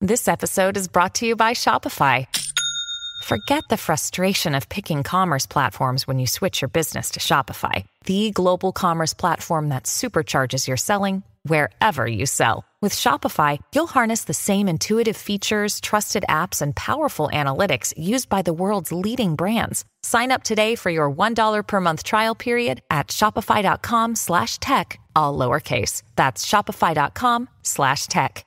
This episode is brought to you by Shopify. Forget the frustration of picking commerce platforms when you switch your business to Shopify, the global commerce platform that supercharges your selling wherever you sell. With Shopify, you'll harness the same intuitive features, trusted apps, and powerful analytics used by the world's leading brands. Sign up today for your $1 per month trial period at shopify.com/tech, all lowercase. That's shopify.com/tech.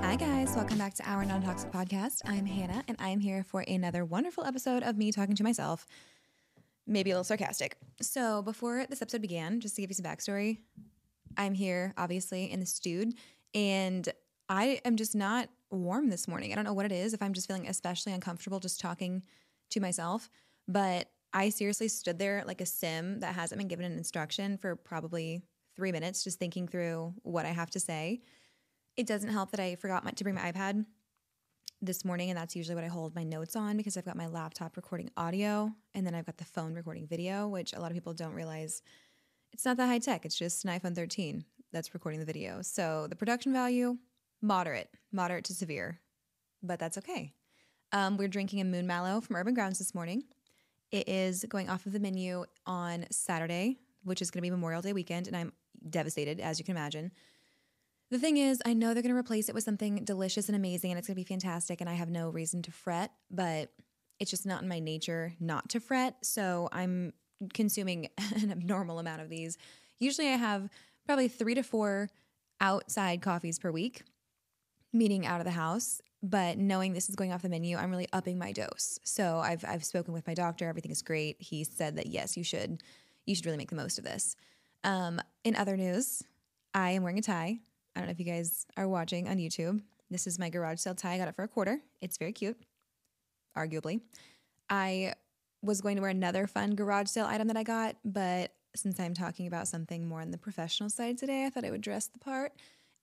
Hi guys, welcome back to our Non-Toxic Podcast. I'm Hannah, and I'm here for another wonderful episode of me talking to myself, maybe a little sarcastic. So before this episode began, just to give you some backstory, I'm here obviously in the stewed, and I am just not warm this morning. I don't know what it is, if I'm just feeling especially uncomfortable just talking to myself, but I seriously stood there like a sim that hasn't been given an instruction for probably 3 minutes, just thinking through what I have to say. It doesn't help that I forgot to bring my iPad this morning, and that's usually what I hold my notes on because I've got my laptop recording audio, and then I've got the phone recording video, which a lot of people don't realize it's not that high tech. It's just an iPhone 13 that's recording the video. So the production value, moderate to severe, but that's okay. We're drinking a Moon Mallow from Urban Grounds this morning. It is going off of the menu on Saturday, which is going to be Memorial Day weekend, and I'm devastated, as you can imagine. The thing is, I know they're going to replace it with something delicious and amazing, and it's going to be fantastic, and I have no reason to fret, but it's just not in my nature not to fret, so I'm consuming an abnormal amount of these. Usually I have probably 3 to 4 outside coffees per week, meaning out of the house, but knowing this is going off the menu, I'm really upping my dose. So I've spoken with my doctor. Everything is great. He said that, yes, you should really make the most of this. In other news, I am wearing a tie. I don't know if you guys are watching on YouTube. This is my garage sale tie. I got it for $25. It's very cute, arguably. I was going to wear another fun garage sale item that I got, but since I'm talking about something more on the professional side today, I thought I would dress the part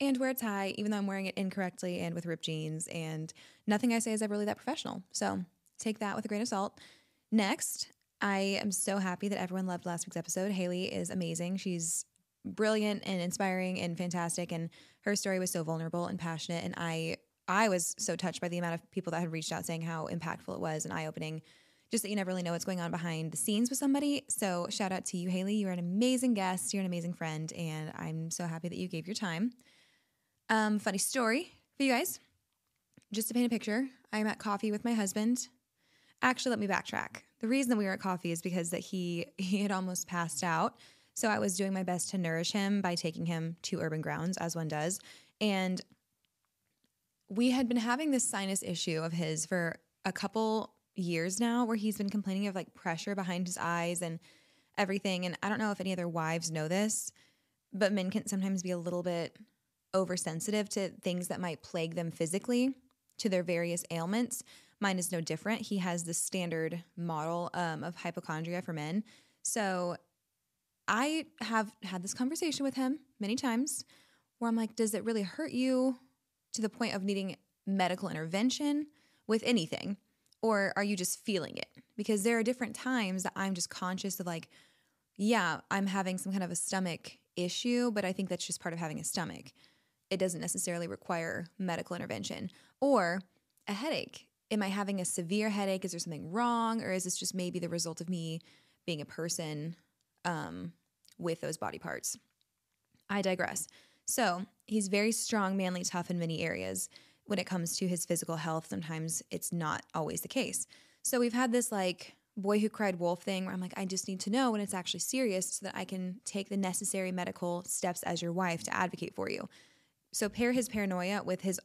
and wear a tie, even though I'm wearing it incorrectly and with ripped jeans, and nothing I say is ever really that professional. So take that with a grain of salt. Next, I am so happy that everyone loved last week's episode. Haley is amazing. She's brilliant and inspiring and fantastic, and her story was so vulnerable and passionate, and I was so touched by the amount of people that had reached out saying how impactful it was and eye-opening, just that you never really know what's going on behind the scenes with somebody. So shout out to you, Haley. You're an amazing guest. You're an amazing friend, and I'm so happy that you gave your time. Funny story for you guys. Just to paint a picture, I'm at coffee with my husband. Actually, let me backtrack. The reason that we were at coffee is because that he had almost passed out. So I was doing my best to nourish him by taking him to Urban Grounds, as one does. And we had been having this sinus issue of his for a couple years now, where he's been complaining of like pressure behind his eyes and everything. And I don't know if any other wives know this, but men can sometimes be a little bit oversensitive to things that might plague them physically, to their various ailments. Mine is no different. He has the standard model of hypochondria for men. So I have had this conversation with him many times where I'm like, does it really hurt you to the point of needing medical intervention with anything? Or are you just feeling it? Because there are different times that I'm just conscious of like, yeah, I'm having some kind of a stomach issue, but I think that's just part of having a stomach. It doesn't necessarily require medical intervention. Or a headache. Am I having a severe headache? Is there something wrong? Or is this just maybe the result of me being a person with those body parts? I digress. So he's very strong, manly, tough in many areas. When it comes to his physical health, sometimes it's not always the case. So we've had this like boy who cried wolf thing where I'm like, I just need to know when it's actually serious so that I can take the necessary medical steps as your wife to advocate for you. So pair his paranoia with his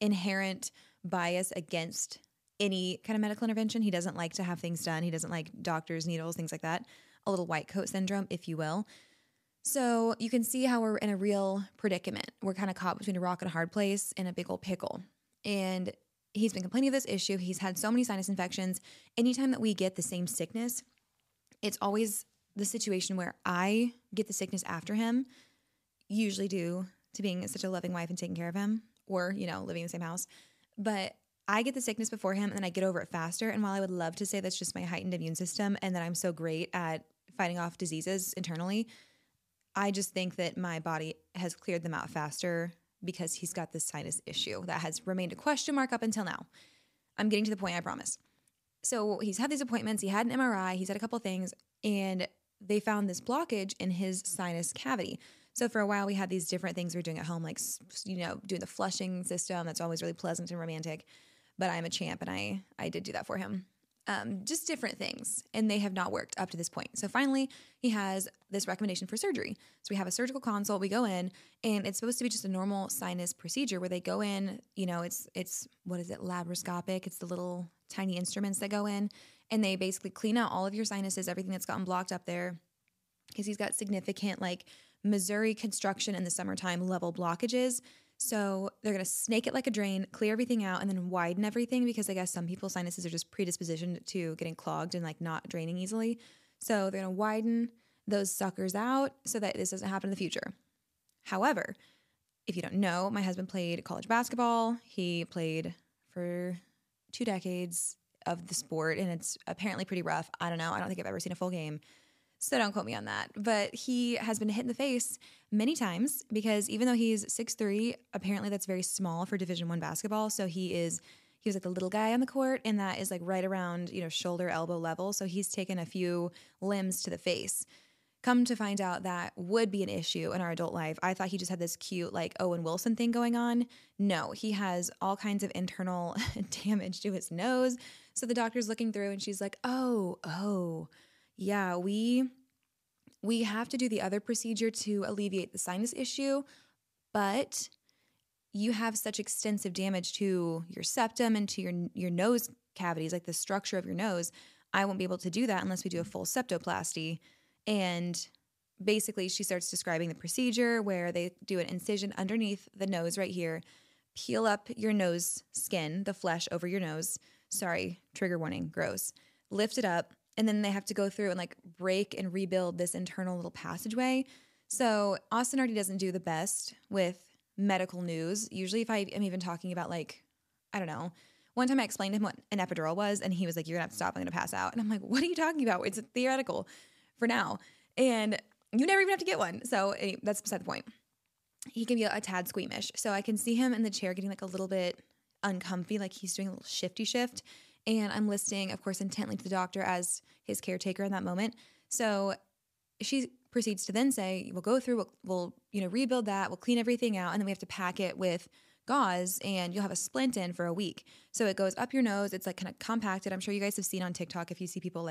inherent bias against any kind of medical intervention. He doesn't like to have things done. He doesn't like doctors, needles, things like that. A little white coat syndrome, if you will. So you can see how we're in a real predicament. We're kind of caught between a rock and a hard place in a big old pickle. And he's been complaining of this issue. He's had so many sinus infections. Anytime that we get the same sickness, it's always the situation where I get the sickness after him, usually due to being such a loving wife and taking care of him, or, you know, living in the same house. But I get the sickness before him and then I get over it faster. And while I would love to say that's just my heightened immune system and that I'm so great at fighting off diseases internally, I just think that my body has cleared them out faster because he's got this sinus issue that has remained a question mark up until now. I'm getting to the point, I promise. So he's had these appointments. He had an MRI. He's had a couple things, and they found this blockage in his sinus cavity. So for a while, we had these different things we were doing at home, like, doing the flushing system. That's always really pleasant and romantic. But I'm a champ, and I did do that for him. Just different things, and they have not worked up to this point. So finally, he has this recommendation for surgery. So we have a surgical consult. We go in, and it's supposed to be just a normal sinus procedure where they go in. It's what is it? Laparoscopic. It's the little tiny instruments that go in, and they basically clean out all of your sinuses, everything that's gotten blocked up there, because he's got significant Missouri construction in the summertime level blockages. So they're going to snake it like a drain, clear everything out, and then widen everything because I guess some people's sinuses are just predispositioned to getting clogged and not draining easily. So they're going to widen those suckers out so that this doesn't happen in the future. However, if you don't know, my husband played college basketball. He played for 2 decades of the sport, and it's apparently pretty rough. I don't know. I don't think I've ever seen a full game. So don't quote me on that. But he has been hit in the face many times because even though he's 6'3", apparently that's very small for Division I basketball. So he was like the little guy on the court, and that is right around, shoulder, elbow level. So he's taken a few limbs to the face. Come to find out that would be an issue in our adult life. I thought he just had this cute Owen Wilson thing going on. No, he has all kinds of internal damage to his nose. So the doctor's looking through and she's like, oh, yeah, we have to do the other procedure to alleviate the sinus issue, but you have such extensive damage to your septum and to your nose cavities, the structure of your nose. I won't be able to do that unless we do a full septoplasty. And basically she starts describing the procedure where they do an incision underneath the nose right here, peel up your nose skin, the flesh over your nose. Sorry, trigger warning, gross. Lift it up. And then they have to go through and break and rebuild this internal little passageway. So Austin already doesn't do the best with medical news. Usually if I am even talking about I don't know. One time I explained to him what an epidural was and he was like, you're gonna have to stop, I'm gonna pass out. And I'm like, what are you talking about? It's theoretical for now. And you never even have to get one. So that's beside the point. He can be a tad squeamish. So I can see him in the chair getting a little bit uncomfy, he's doing a little shifty shift. And I'm listening, of course, intently to the doctor as his caretaker in that moment. So she proceeds to then say, we'll go through, we'll rebuild that, we'll clean everything out, and then we have to pack it with gauze, and you'll have a splint in for a week. So it goes up your nose. It's kind of compacted. I'm sure you guys have seen on TikTok if you see people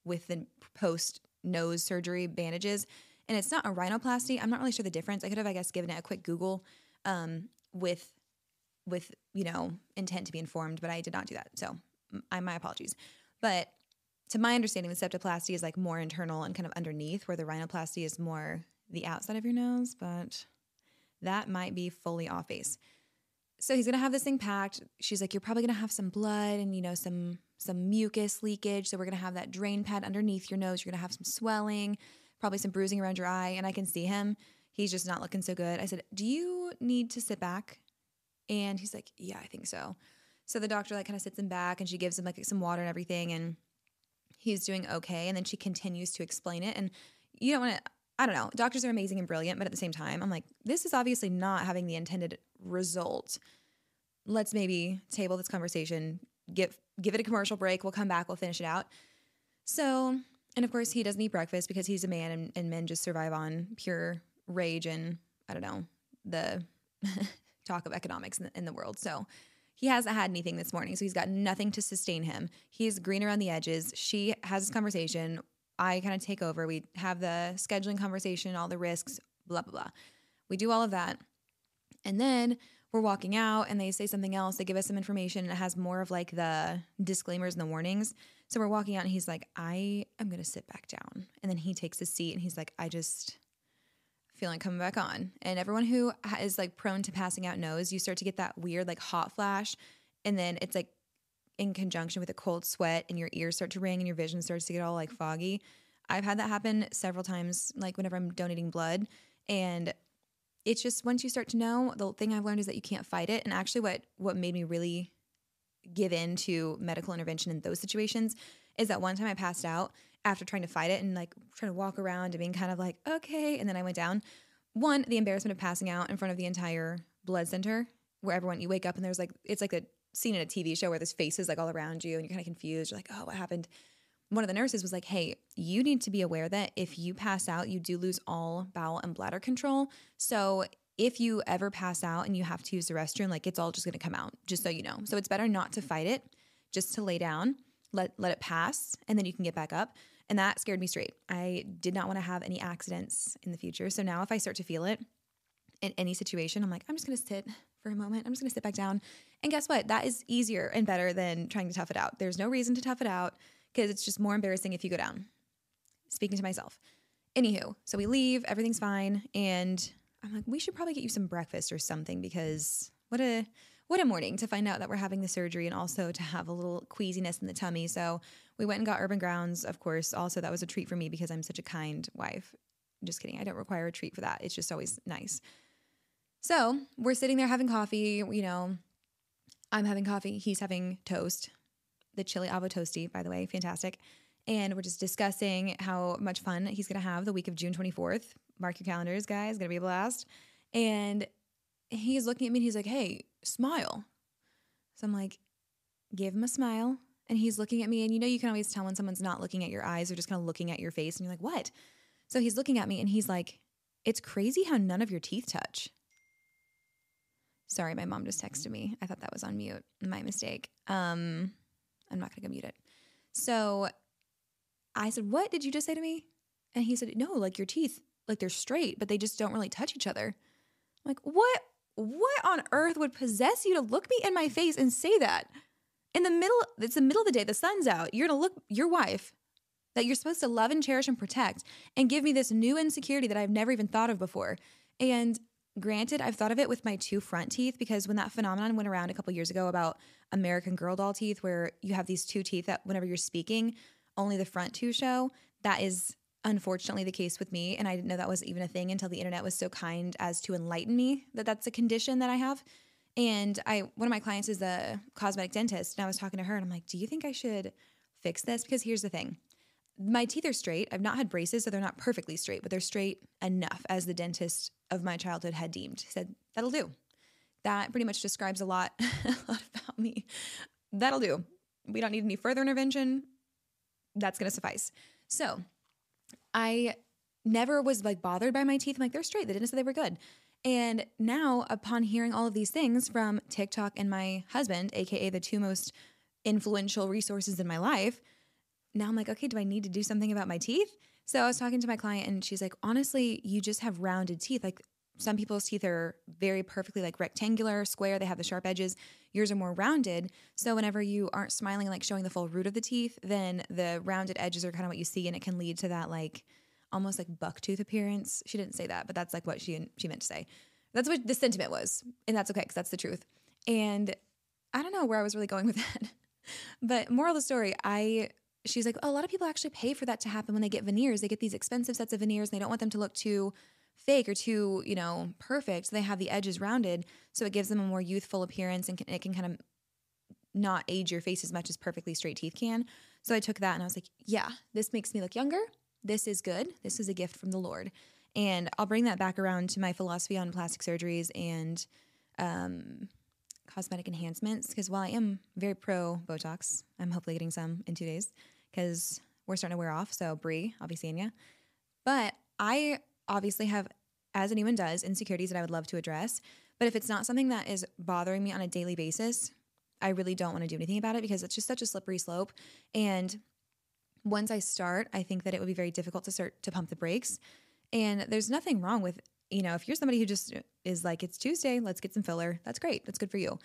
with the post-nose surgery bandages. And it's not a rhinoplasty. I'm not really sure the difference. I could have, I guess, given it a quick Google with intent to be informed, but I did not do that. So my apologies. But to my understanding, the septoplasty is more internal and kind of underneath, where the rhinoplasty is more the outside of your nose, but that might be fully off base. So he's going to have this thing packed. She's like, you're probably going to have some blood and, some mucus leakage. So we're going to have that drain pad underneath your nose. You're going to have some swelling, probably some bruising around your eye. And I can see him. He's just not looking so good. I said, do you need to sit back? And he's like, yeah, I think so. So the doctor kind of sits him back and she gives him some water and everything, and he's doing okay. And then she continues to explain it. And you don't want to, I don't know, doctors are amazing and brilliant, but at the same time, I'm like, this is obviously not having the intended result. Let's maybe table this conversation, give it a commercial break. We'll come back, we'll finish it out. So, and of course he doesn't eat breakfast because he's a man and men just survive on pure rage and, I don't know, the talk of economics in the world. So he hasn't had anything this morning, so he's got nothing to sustain him. He's green around the edges. She has this conversation. I kind of take over. We have the scheduling conversation, all the risks, blah, blah, blah. We do all of that. And then we're walking out and they say something else. They give us some information and it has more of the disclaimers and the warnings. So we're walking out and he's like, I am going to sit back down. And then he takes a seat and he's like, I just feel like coming back on. And everyone who is prone to passing out knows you start to get that weird hot flash. And then it's in conjunction with a cold sweat and your ears start to ring and your vision starts to get all foggy. I've had that happen several times, whenever I'm donating blood. And it's just once you start to know, the thing I've learned is that you can't fight it. And actually what made me really give in to medical intervention in those situations is that one time I passed out after trying to fight it and like trying to walk around and being kind of like, okay. And then I went down. One, the embarrassment of passing out in front of the entire blood center where everyone, you wake up and there's like, it's like a scene in a TV show where there's faces like all around you and you're kind of confused. You're like, oh, what happened? One of the nurses was like, hey, you need to be aware that if you pass out, you do lose all bowel and bladder control. So if you ever pass out and you have to use the restroom, like it's all just going to come out, just so you know. So it's better not to fight it, just to lay down, let it pass, and then you can get back up. And that scared me straight. I did not want to have any accidents in the future. So now if I start to feel it in any situation, I'm like, I'm just going to sit for a moment. I'm just going to sit back down. And guess what? That is easier and better than trying to tough it out. There's no reason to tough it out because it's just more embarrassing if you go down. Speaking to myself. Anywho, so we leave, everything's fine. And I'm like, we should probably get you some breakfast or something because what a morning to find out that we're having the surgery and also to have a little queasiness in the tummy. So we went and got Urban Grounds, of course. Also, that was a treat for me because I'm such a kind wife. Just kidding. I don't require a treat for that. It's just always nice. So we're sitting there having coffee. You know, I'm having coffee. He's having toast. The chili avo toasty, by the way. Fantastic. And we're just discussing how much fun he's going to have the week of June 24th. Mark your calendars, guys. Going to be a blast. And he's looking at me and he's like, hey, smile. So I'm like, give him a smile. And he's looking at me. And you know, you can always tell when someone's not looking at your eyes or just kind of looking at your face. And you're like, what? So he's looking at me and he's like, it's crazy how none of your teeth touch. Sorry, my mom just texted me. I thought that was on mute. My mistake. I'm not going to go mute it. So I said, what did you just say to me? And he said, no, like your teeth, like they're straight, but they just don't really touch each other. I'm like, what on earth would possess you to look me in my face and say that? It's the middle of the day, the sun's out. You're going to look your wife that you're supposed to love and cherish and protect and give me this new insecurity that I've never even thought of before. And granted, I've thought of it with my two front teeth because when that phenomenon went around a couple years ago about American Girl doll teeth, where you have these two teeth that whenever you're speaking, only the front two show, that is unfortunately the case with me. And I didn't know that was even a thing until the internet was so kind as to enlighten me that that's a condition that I have. And one of my clients is a cosmetic dentist, and I was talking to her and I'm like, do you think I should fix this? Because here's the thing. My teeth are straight. I've not had braces, so they're not perfectly straight, but they're straight enough as the dentist of my childhood had deemed. He said, that'll do. That pretty much describes a lot about me. That'll do. We don't need any further intervention. That's going to suffice. So I never was like bothered by my teeth. I'm like, they're straight. The dentist said they were good. And now upon hearing all of these things from TikTok and my husband, AKA the two most influential resources in my life, now I'm like, okay, do I need to do something about my teeth? So I was talking to my client and she's like, honestly, you just have rounded teeth. Like some people's teeth are very perfectly like rectangular, square. They have the sharp edges. Yours are more rounded. So whenever you aren't smiling and like showing the full root of the teeth, then the rounded edges are kind of what you see. And it can lead to that like almost like buck tooth appearance. She didn't say that, but that's like what she meant to say. That's what the sentiment was. And that's okay because that's the truth. And I don't know where I was really going with that. But moral of the story, she's like, oh, a lot of people actually pay for that to happen when they get veneers. They get these expensive sets of veneers and they don't want them to look too fake or too, perfect. So they have the edges rounded. So it gives them a more youthful appearance and it can kind of not age your face as much as perfectly straight teeth can. So I took that and I was like, yeah, this makes me look younger. This is good. This is a gift from the Lord. And I'll bring that back around to my philosophy on plastic surgeries and cosmetic enhancements. Because while I am very pro Botox, I'm hopefully getting some in 2 days because we're starting to wear off. So Brie, I'll be seeing ya. But I obviously have, as anyone does, insecurities that I would love to address. But if it's not something that is bothering me on a daily basis, I really don't want to do anything about it because it's just such a slippery slope. And once I start, I think that it would be very difficult to start to pump the brakes. And there's nothing wrong with, if you're somebody who just is like, it's Tuesday, let's get some filler. That's great. That's good for you.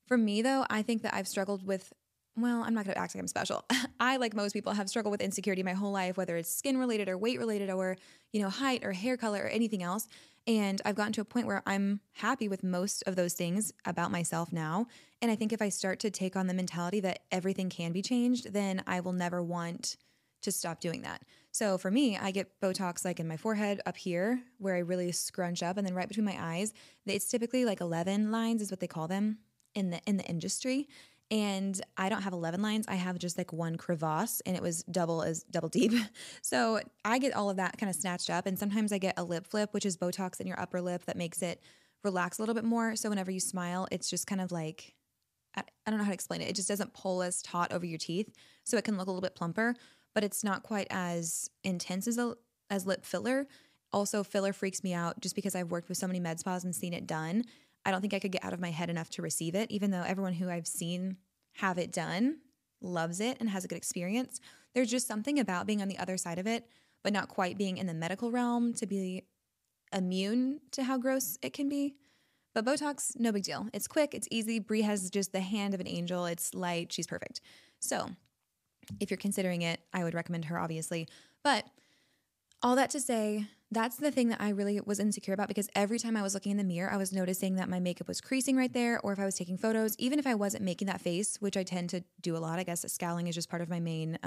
For me, though, I think that I've struggled with, well, I'm not going to act like I'm special. I, like most people, have struggled with insecurity my whole life, whether it's skin related or weight related or, height or hair color or anything else. And I've gotten to a point where I'm happy with most of those things about myself now. And I think if I start to take on the mentality that everything can be changed, then I will never want to stop doing that. So for me, I get Botox like in my forehead up here where I really scrunch up and then right between my eyes. It's typically like 11 lines is what they call them in the industry. And I don't have 11 lines. I have just like one crevasse, and it was double deep. So I get all of that kind of snatched up. And sometimes I get a lip flip, which is Botox in your upper lip that makes it relax a little bit more. So whenever you smile, it's just kind of like, I don't know how to explain it. It just doesn't pull as taut over your teeth. So it can look a little bit plumper, but it's not quite as intense as lip filler. Also, filler freaks me out just because I've worked with so many med spas and seen it done. I don't think I could get out of my head enough to receive it, even though everyone who I've seen have it done loves it and has a good experience. There's just something about being on the other side of it, but not quite being in the medical realm to be immune to how gross it can be. But Botox, no big deal. It's quick, it's easy. Brie has just the hand of an angel. It's light, she's perfect. So if you're considering it, I would recommend her, obviously. But all that to say, that's the thing that I really was insecure about, because every time I was looking in the mirror, I was noticing that my makeup was creasing right there, or if I was taking photos, even if I wasn't making that face, which I tend to do a lot. I guess scowling is just part of my main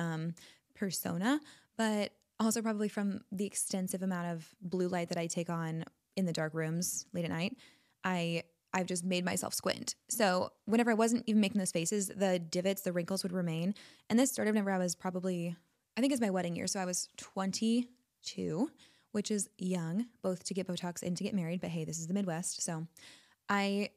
persona, but also probably from the extensive amount of blue light that I take on in the dark rooms late at night, I've just made myself squint. So whenever I wasn't even making those faces, the divots, the wrinkles would remain. And this started whenever I was probably, I think it's my wedding year. So I was 22, which is young, both to get Botox and to get married. But hey, this is the Midwest. So I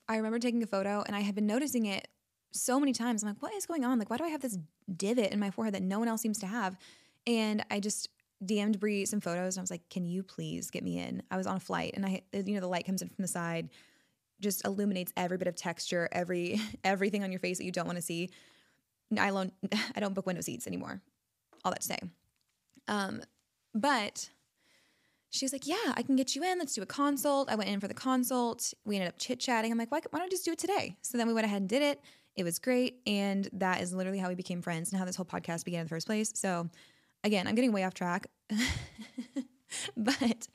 remember taking a photo, and I had been noticing it so many times. I'm like, what is going on? Like, why do I have this divot in my forehead that no one else seems to have? And I just DM'd Brie some photos, and I was like, can you please get me in? I was on a flight, and the light comes in from the side, just illuminates every bit of texture, everything on your face that you don't want to see. I don't book window seats anymore. All that to say. But she was like, yeah, I can get you in. Let's do a consult. I went in for the consult. We ended up chit-chatting. I'm like, why don't I just do it today? So then we went ahead and did it. It was great. And that is literally how we became friends and how this whole podcast began in the first place. So again, I'm getting way off track, but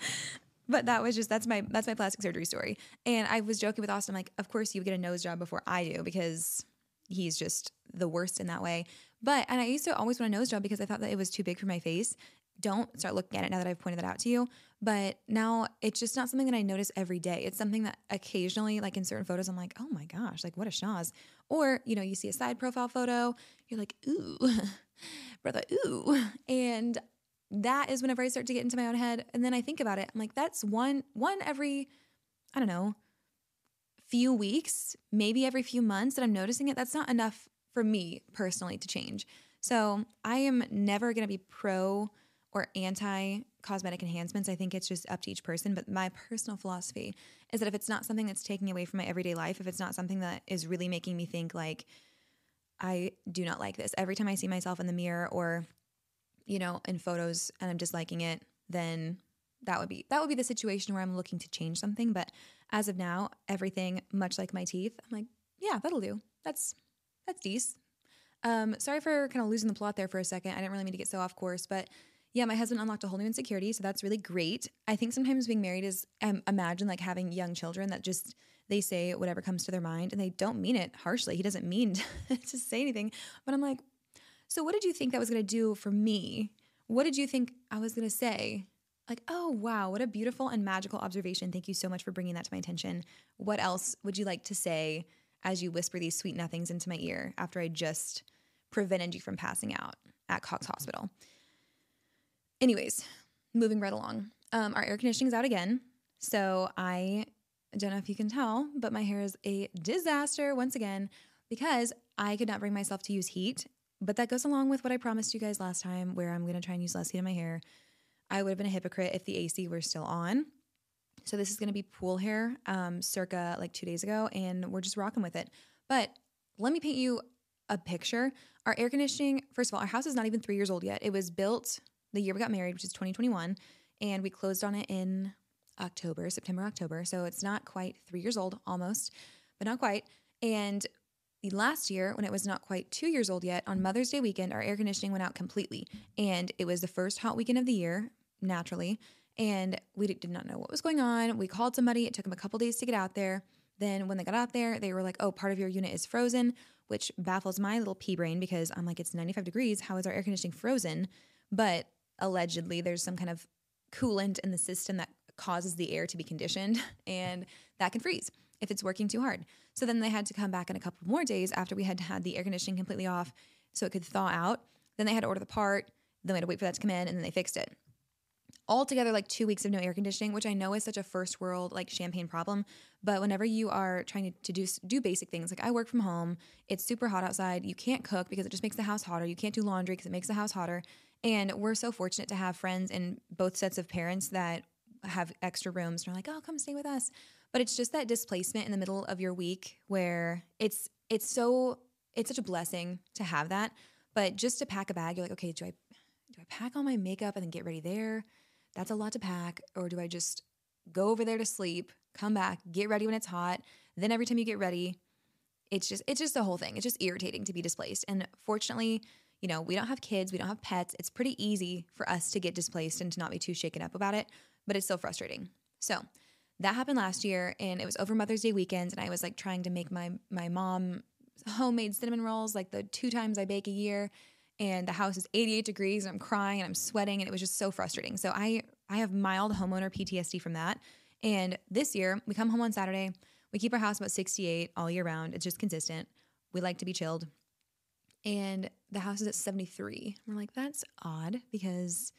that's my plastic surgery story. And I was joking with Austin, I'm like, of course you would get a nose job before I do, because he's just the worst in that way. And I used to always want a nose job because I thought that it was too big for my face. Don't start looking at it now that I've pointed that out to you. But now it's just not something that I notice every day. It's something that occasionally, like in certain photos, I'm like, oh my gosh, like what a schnoz. Or, you see a side profile photo, you're like, ooh, brother, ooh. And that is whenever I start to get into my own head. And then I think about it. I'm like, that's one every, I don't know, few weeks, maybe every few months that I'm noticing it. That's not enough for me personally to change. So I am never going to be pro or anti cosmetic enhancements. I think it's just up to each person. But my personal philosophy is that if it's not something that's taking away from my everyday life, if it's not something that is really making me think like, I do not like this, every time I see myself in the mirror or, in photos and I'm disliking it, then that would be the situation where I'm looking to change something. But as of now, everything, much like my teeth, I'm like, yeah, that'll do. That's decent. Sorry for kind of losing the plot there for a second. I didn't really mean to get so off course, but yeah, my husband unlocked a whole new insecurity, so that's really great. I think sometimes being married is, imagine like having young children that just, they say whatever comes to their mind and they don't mean it harshly. He doesn't mean to say anything, but I'm like, so what did you think that was going to do for me? What did you think I was going to say? Like, oh, wow, what a beautiful and magical observation. Thank you so much for bringing that to my attention. What else would you like to say as you whisper these sweet nothings into my ear after I just prevented you from passing out at Cox Hospital? Anyways, moving right along. Our air conditioning is out again. So I don't know if you can tell, but my hair is a disaster once again because I could not bring myself to use heat. But that goes along with what I promised you guys last time, where I'm going to try and use less heat in my hair. I would have been a hypocrite if the AC were still on. So this is going to be pool hair, circa like 2 days ago, and we're just rocking with it. But let me paint you a picture. Our air conditioning, first of all, our house is not even 3 years old yet. It was built the year we got married, which is 2021, and we closed on it in September, October. So it's not quite 3 years old, almost, but not quite. And the last year, when it was not quite 2 years old yet, on Mother's Day weekend, our air conditioning went out completely. And it was the first hot weekend of the year, naturally. And we did not know what was going on. We called somebody. It took them a couple days to get out there. Then when they got out there, they were like, oh, part of your unit is frozen, which baffles my little pea brain because I'm like, it's 95 degrees. How is our air conditioning frozen? But allegedly, there's some kind of coolant in the system that causes the air to be conditioned, and that can freeze. if it's working too hard. So then they had to come back in a couple more days after we had had the air conditioning completely off so it could thaw out. Then they had to order the part. Then we had to wait for that to come in, and then they fixed it. Altogether, like 2 weeks of no air conditioning, which I know is such a first world, like champagne problem. But whenever you are trying to do basic things, like I work from home, it's super hot outside. You can't cook because it just makes the house hotter. You can't do laundry because it makes the house hotter. And we're so fortunate to have friends and both sets of parents that have extra rooms. And are like, oh, come stay with us. But it's just that displacement in the middle of your week where it's such a blessing to have that. But just to pack a bag, you're like, okay, do I pack all my makeup and then get ready there? That's a lot to pack. Or do I just go over there to sleep, come back, get ready when it's hot? Then every time you get ready, it's just the whole thing. It's just irritating to be displaced. And fortunately, we don't have kids, we don't have pets. It's pretty easy for us to get displaced and to not be too shaken up about it, but it's still frustrating. So that happened last year, and it was over Mother's Day weekend, and I was like trying to make my mom homemade cinnamon rolls, like the 2 times I bake a year, and the house is 88 degrees, and I'm crying and I'm sweating, and it was just so frustrating. So I have mild homeowner PTSD from that. And this year, we come home on Saturday, we keep our house about 68 all year round. It's just consistent. We like to be chilled. And the house is at 73. We're like, that's odd because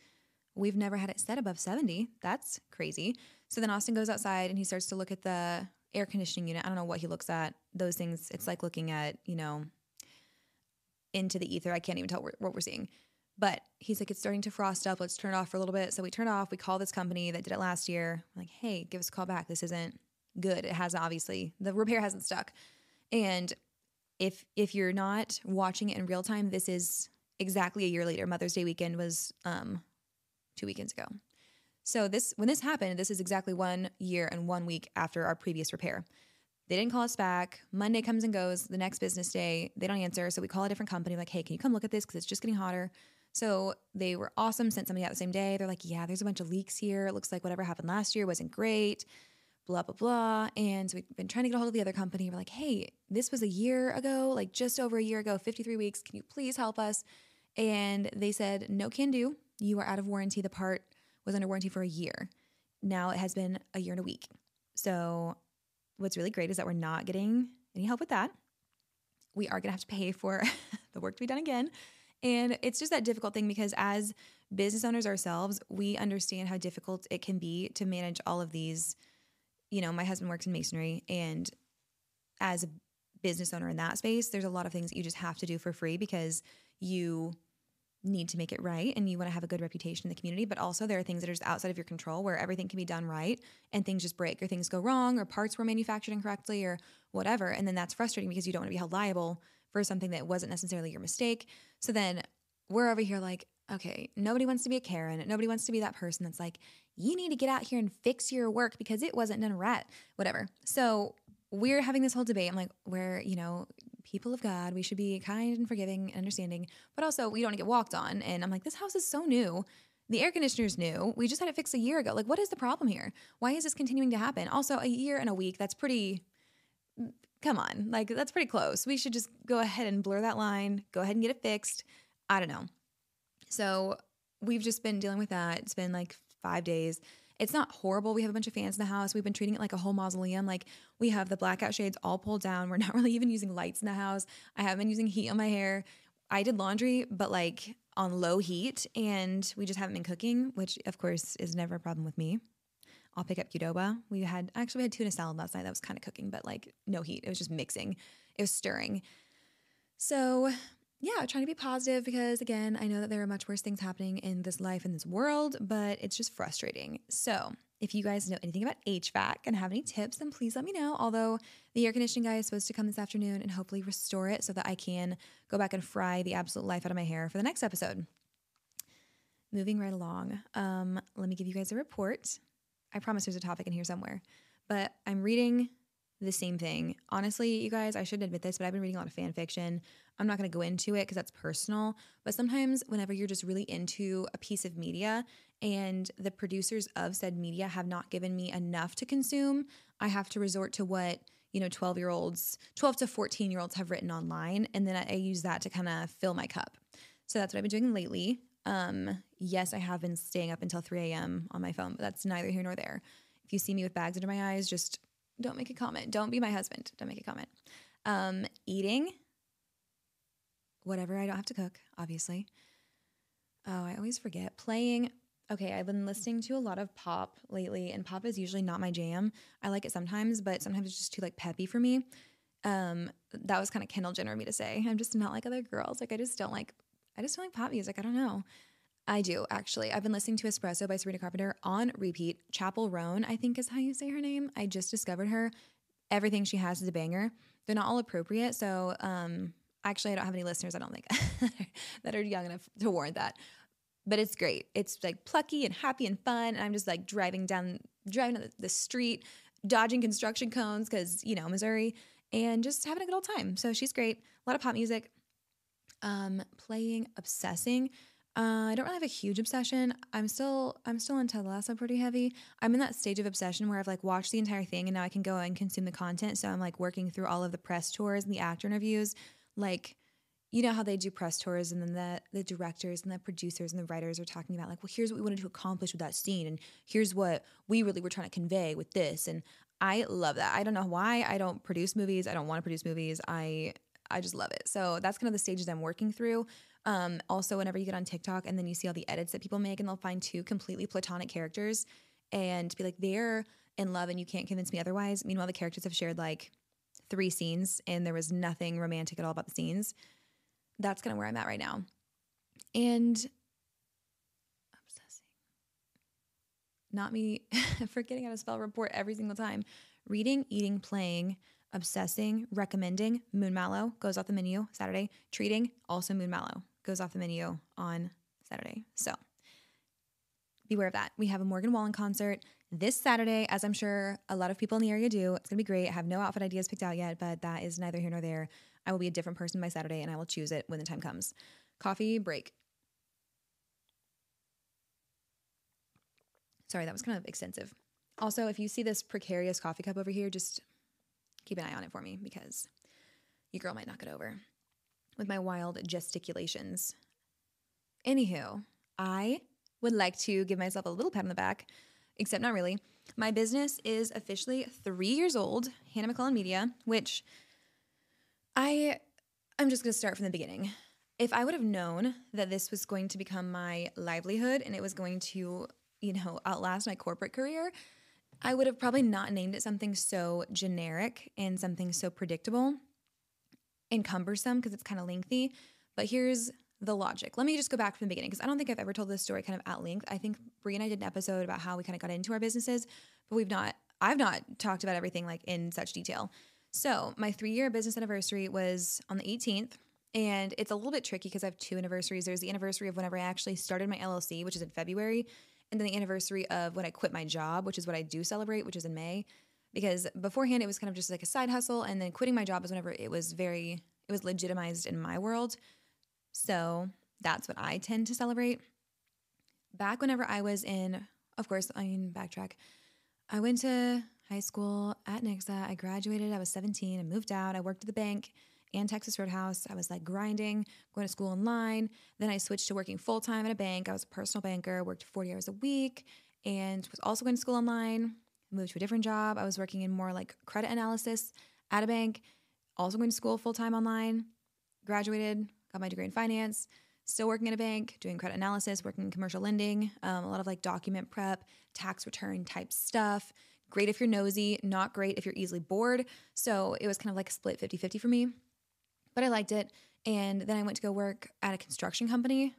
we've never had it set above 70. That's crazy. So then Austin goes outside and he starts to look at the air conditioning unit. I don't know what he looks at. Those things, it's like looking at, into the ether. I can't even tell what we're seeing. But he's like, it's starting to frost up. Let's turn it off for a little bit. So we turn it off. We call this company that did it last year. We're like, hey, give us a call back. This isn't good. It hasn't, obviously. The repair hasn't stuck. And if you're not watching it in real time, this is exactly a year later. Mother's Day weekend was 2 weekends ago. So when this happened, this is exactly 1 year and 1 week after our previous repair. They didn't call us back. Monday comes and goes. The next business day, they don't answer. So we call a different company like, hey, can you come look at this? Because it's just getting hotter. So they were awesome, sent somebody out the same day. They're like, yeah, there's a bunch of leaks here. It looks like whatever happened last year wasn't great, blah, blah, blah. And so we've been trying to get a hold of the other company. We're like, hey, this was a year ago, like just over a year ago, 53 weeks. Can you please help us? And they said, no can do. You are out of warranty. The part was under warranty for a year. Now it has been a year and a week. So what's really great is that we're not getting any help with that. We are going to have to pay for the work to be done again. And it's just that difficult thing because as business owners ourselves, we understand how difficult it can be to manage all of these. My husband works in masonry, and as a business owner in that space, there's a lot of things that you just have to do for free because you need to make it right and you want to have a good reputation in the community. But also there are things that are just outside of your control where everything can be done right and things just break or things go wrong or parts were manufactured incorrectly or whatever. And then that's frustrating because you don't want to be held liable for something that wasn't necessarily your mistake. So then we're over here like, okay, nobody wants to be a Karen. Nobody wants to be that person that's like, you need to get out here and fix your work because it wasn't done right, whatever. So we're having this whole debate. I'm like, we're, people of God, we should be kind and forgiving and understanding, but also we don't want to get walked on. And I'm like, this house is so new. The air conditioner's new. We just had it fixed a year ago. Like, what is the problem here? Why is this continuing to happen? Also, a year and a week, that's pretty, come on, like that's pretty close. We should just go ahead and blur that line, go ahead and get it fixed. I don't know. So we've just been dealing with that. It's been like 5 days. It's not horrible. We have a bunch of fans in the house. We've been treating it like a whole mausoleum. Like we have the blackout shades all pulled down. We're not really even using lights in the house. I haven't been using heat on my hair. I did laundry, but like on low heat, and we just haven't been cooking, which of course is never a problem with me. I'll pick up Qdoba. We had tuna salad last night. That was kind of cooking, but like no heat. It was just mixing. It was stirring. So yeah, trying to be positive because, again, I know that there are much worse things happening in this life, in this world, but it's just frustrating. So if you guys know anything about HVAC and have any tips, then please let me know. Although the air conditioning guy is supposed to come this afternoon and hopefully restore it so that I can go back and fry the absolute life out of my hair for the next episode. Moving right along, let me give you guys a report. I promise there's a topic in here somewhere, but I'm reading the same thing. Honestly, you guys, I shouldn't admit this, but I've been reading a lot of fan fiction. I'm not going to go into it because that's personal, but sometimes whenever you're just really into a piece of media and the producers of said media have not given me enough to consume, I have to resort to what, 12 to 14-year-olds have written online. And then I use that to kind of fill my cup. So that's what I've been doing lately. Yes, I have been staying up until 3 a.m. on my phone, but that's neither here nor there. If you see me with bags under my eyes, just Don't make a comment. Don't be my husband. Don't make a comment. Eating. Whatever. I don't have to cook, obviously. Oh, I always forget. Playing. Okay, I've been listening to a lot of pop lately, and pop is usually not my jam. I like it sometimes, but sometimes it's just too like peppy for me. That was kind of Kendall Jenner of me to say. I'm just not like other girls. Like I just don't like pop music. I don't know. I do, actually. I've been listening to Espresso by Sabrina Carpenter on repeat. Chapel Roan, I think is how you say her name. I just discovered her. Everything she has is a banger. They're not all appropriate, so actually I don't have any listeners, I don't think, that are young enough to warrant that. But it's great. It's like plucky and happy and fun, and I'm just like driving down the street, dodging construction cones because, Missouri, and just having a good old time. So she's great. A lot of pop music. Playing, obsessing. I don't really have a huge obsession. I'm still on Ted Lasso pretty heavy. I'm in that stage of obsession where I've like watched the entire thing and now I can go and consume the content. So I'm like working through all of the press tours and the actor interviews. Like, you know how they do press tours and then the directors and the producers and the writers are talking about like, well, here's what we wanted to accomplish with that scene. And here's what we really were trying to convey with this. And I love that. I don't know why I don't produce movies. I don't want to produce movies. I just love it. So that's kind of the stages I'm working through. Also, whenever you get on TikTok and then you see all the edits that people make and they'll find two completely platonic characters and be like, they're in love and you can't convince me otherwise. Meanwhile, the characters have shared like 3 scenes and there was nothing romantic at all about the scenes. That's kind of where I'm at right now. And obsessing. Not me forgetting how to spell report every single time. Reading, eating, playing, obsessing, recommending, moon mallow, goes off the menu Saturday. Treating, also moon mallow, goes off the menu on Saturday. So beware of that. We have a Morgan Wallen concert this Saturday, as I'm sure a lot of people in the area do. It's going to be great. I have no outfit ideas picked out yet, but that is neither here nor there. I will be a different person by Saturday, and I will choose it when the time comes. Coffee break. Sorry, that was kind of extensive. Also, if you see this precarious coffee cup over here, just keep an eye on it for me because your girl might knock it over with my wild gesticulations. Anywho, I would like to give myself a little pat on the back, except not really. My business is officially 3 years old, Hannah McClellan Media, which I'm just going to start from the beginning. If I would have known that this was going to become my livelihood and it was going to, outlast my corporate career, I would have probably not named it something so generic and something so predictable and cumbersome because it's kind of lengthy. But here's the logic. Let me just go back from the beginning because I don't think I've ever told this story kind of at length. I think Brie and I did an episode about how we kind of got into our businesses, but I've not talked about everything like in such detail. So my 3-year business anniversary was on the 18th, and it's a little bit tricky because I have 2 anniversaries. There's the anniversary of whenever I actually started my LLC, which is in February, and then the anniversary of when I quit my job, which is what I do celebrate, which is in May. Because beforehand, it was kind of just like a side hustle, and then quitting my job was whenever it was legitimized in my world. So that's what I tend to celebrate. Back whenever I was backtrack. I went to high school at Nixa. I graduated. I was 17. I moved out. I worked at the bank and Texas Roadhouse. I was like grinding, going to school online. Then I switched to working full-time at a bank. I was a personal banker, worked 40 hours a week, and was also going to school online. Moved to a different job. I was working in more like credit analysis at a bank, also going to school full-time online. Graduated, got my degree in finance, still working at a bank, doing credit analysis, working in commercial lending, a lot of like document prep, tax return type stuff. Great if you're nosy, not great if you're easily bored. So it was kind of like a split 50-50 for me, but I liked it. And then I went to go work at a construction company,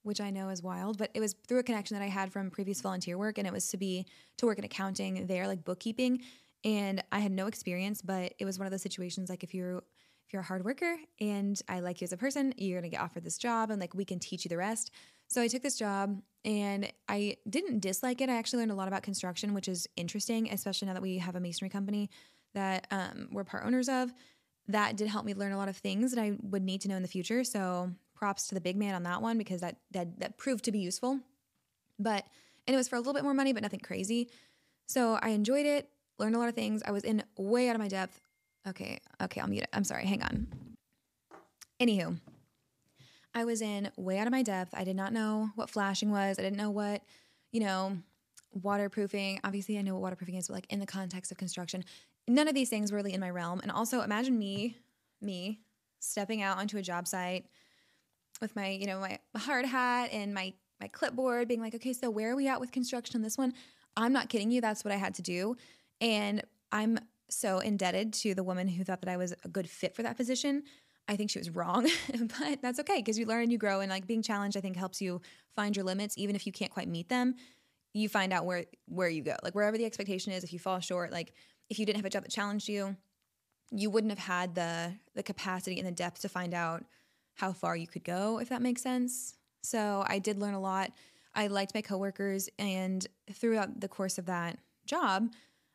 which I know is wild, but it was through a connection that I had from previous volunteer work. And it was to work in accounting there, like bookkeeping. And I had no experience, but it was one of those situations like if you're a hard worker and I like you as a person, you're going to get offered this job and like we can teach you the rest. So I took this job and I didn't dislike it. I actually learned a lot about construction, which is interesting, especially now that we have a masonry company that we're part owners of. That did help me learn a lot of things that I would need to know in the future. So props to the big man on that one because that proved to be useful. And it was for a little bit more money, but nothing crazy. So I enjoyed it, learned a lot of things. I was in way out of my depth. Okay, I'll mute it. I'm sorry, hang on. Anywho, I was in way out of my depth. I did not know what flashing was. I didn't know what, waterproofing. Obviously, I know what waterproofing is, but like in the context of construction, none of these things were really in my realm. And also imagine me stepping out onto a job site with my, my hard hat and my clipboard being like, okay, so where are we at with construction on this one? I'm not kidding you. That's what I had to do. And I'm so indebted to the woman who thought that I was a good fit for that position. I think she was wrong, but that's okay because you learn and you grow, and like being challenged, I think helps you find your limits. Even if you can't quite meet them, you find out where you go, like wherever the expectation is. If you fall short, like if you didn't have a job that challenged you, you wouldn't have had the capacity and the depth to find out how far you could go, if that makes sense. So I did learn a lot. I liked my coworkers, and throughout the course of that job,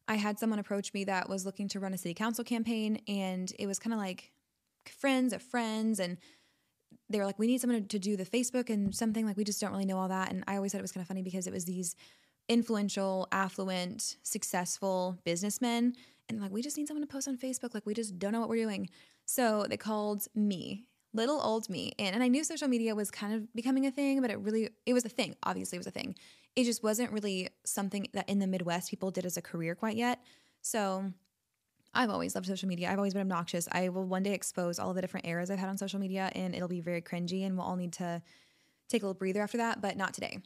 I had someone approach me that was looking to run a city council campaign, and it was kind of like friends of friends, and they were like, we need someone to do the Facebook and something, like we just don't really know all that. And I always thought it was kind of funny because it was these influential, affluent, successful businessmen, and like, we just need someone to post on Facebook, like we just don't know what we're doing. So they called me, little old me, and I knew social media was kind of becoming a thing, but it was a thing. Obviously it was a thing. It just wasn't really something that in the Midwest people did as a career quite yet. So I've always loved social media. I've always been obnoxious. I will one day expose all of the different eras I've had on social media, and it'll be very cringy, and we'll all need to take a little breather after that, but not today.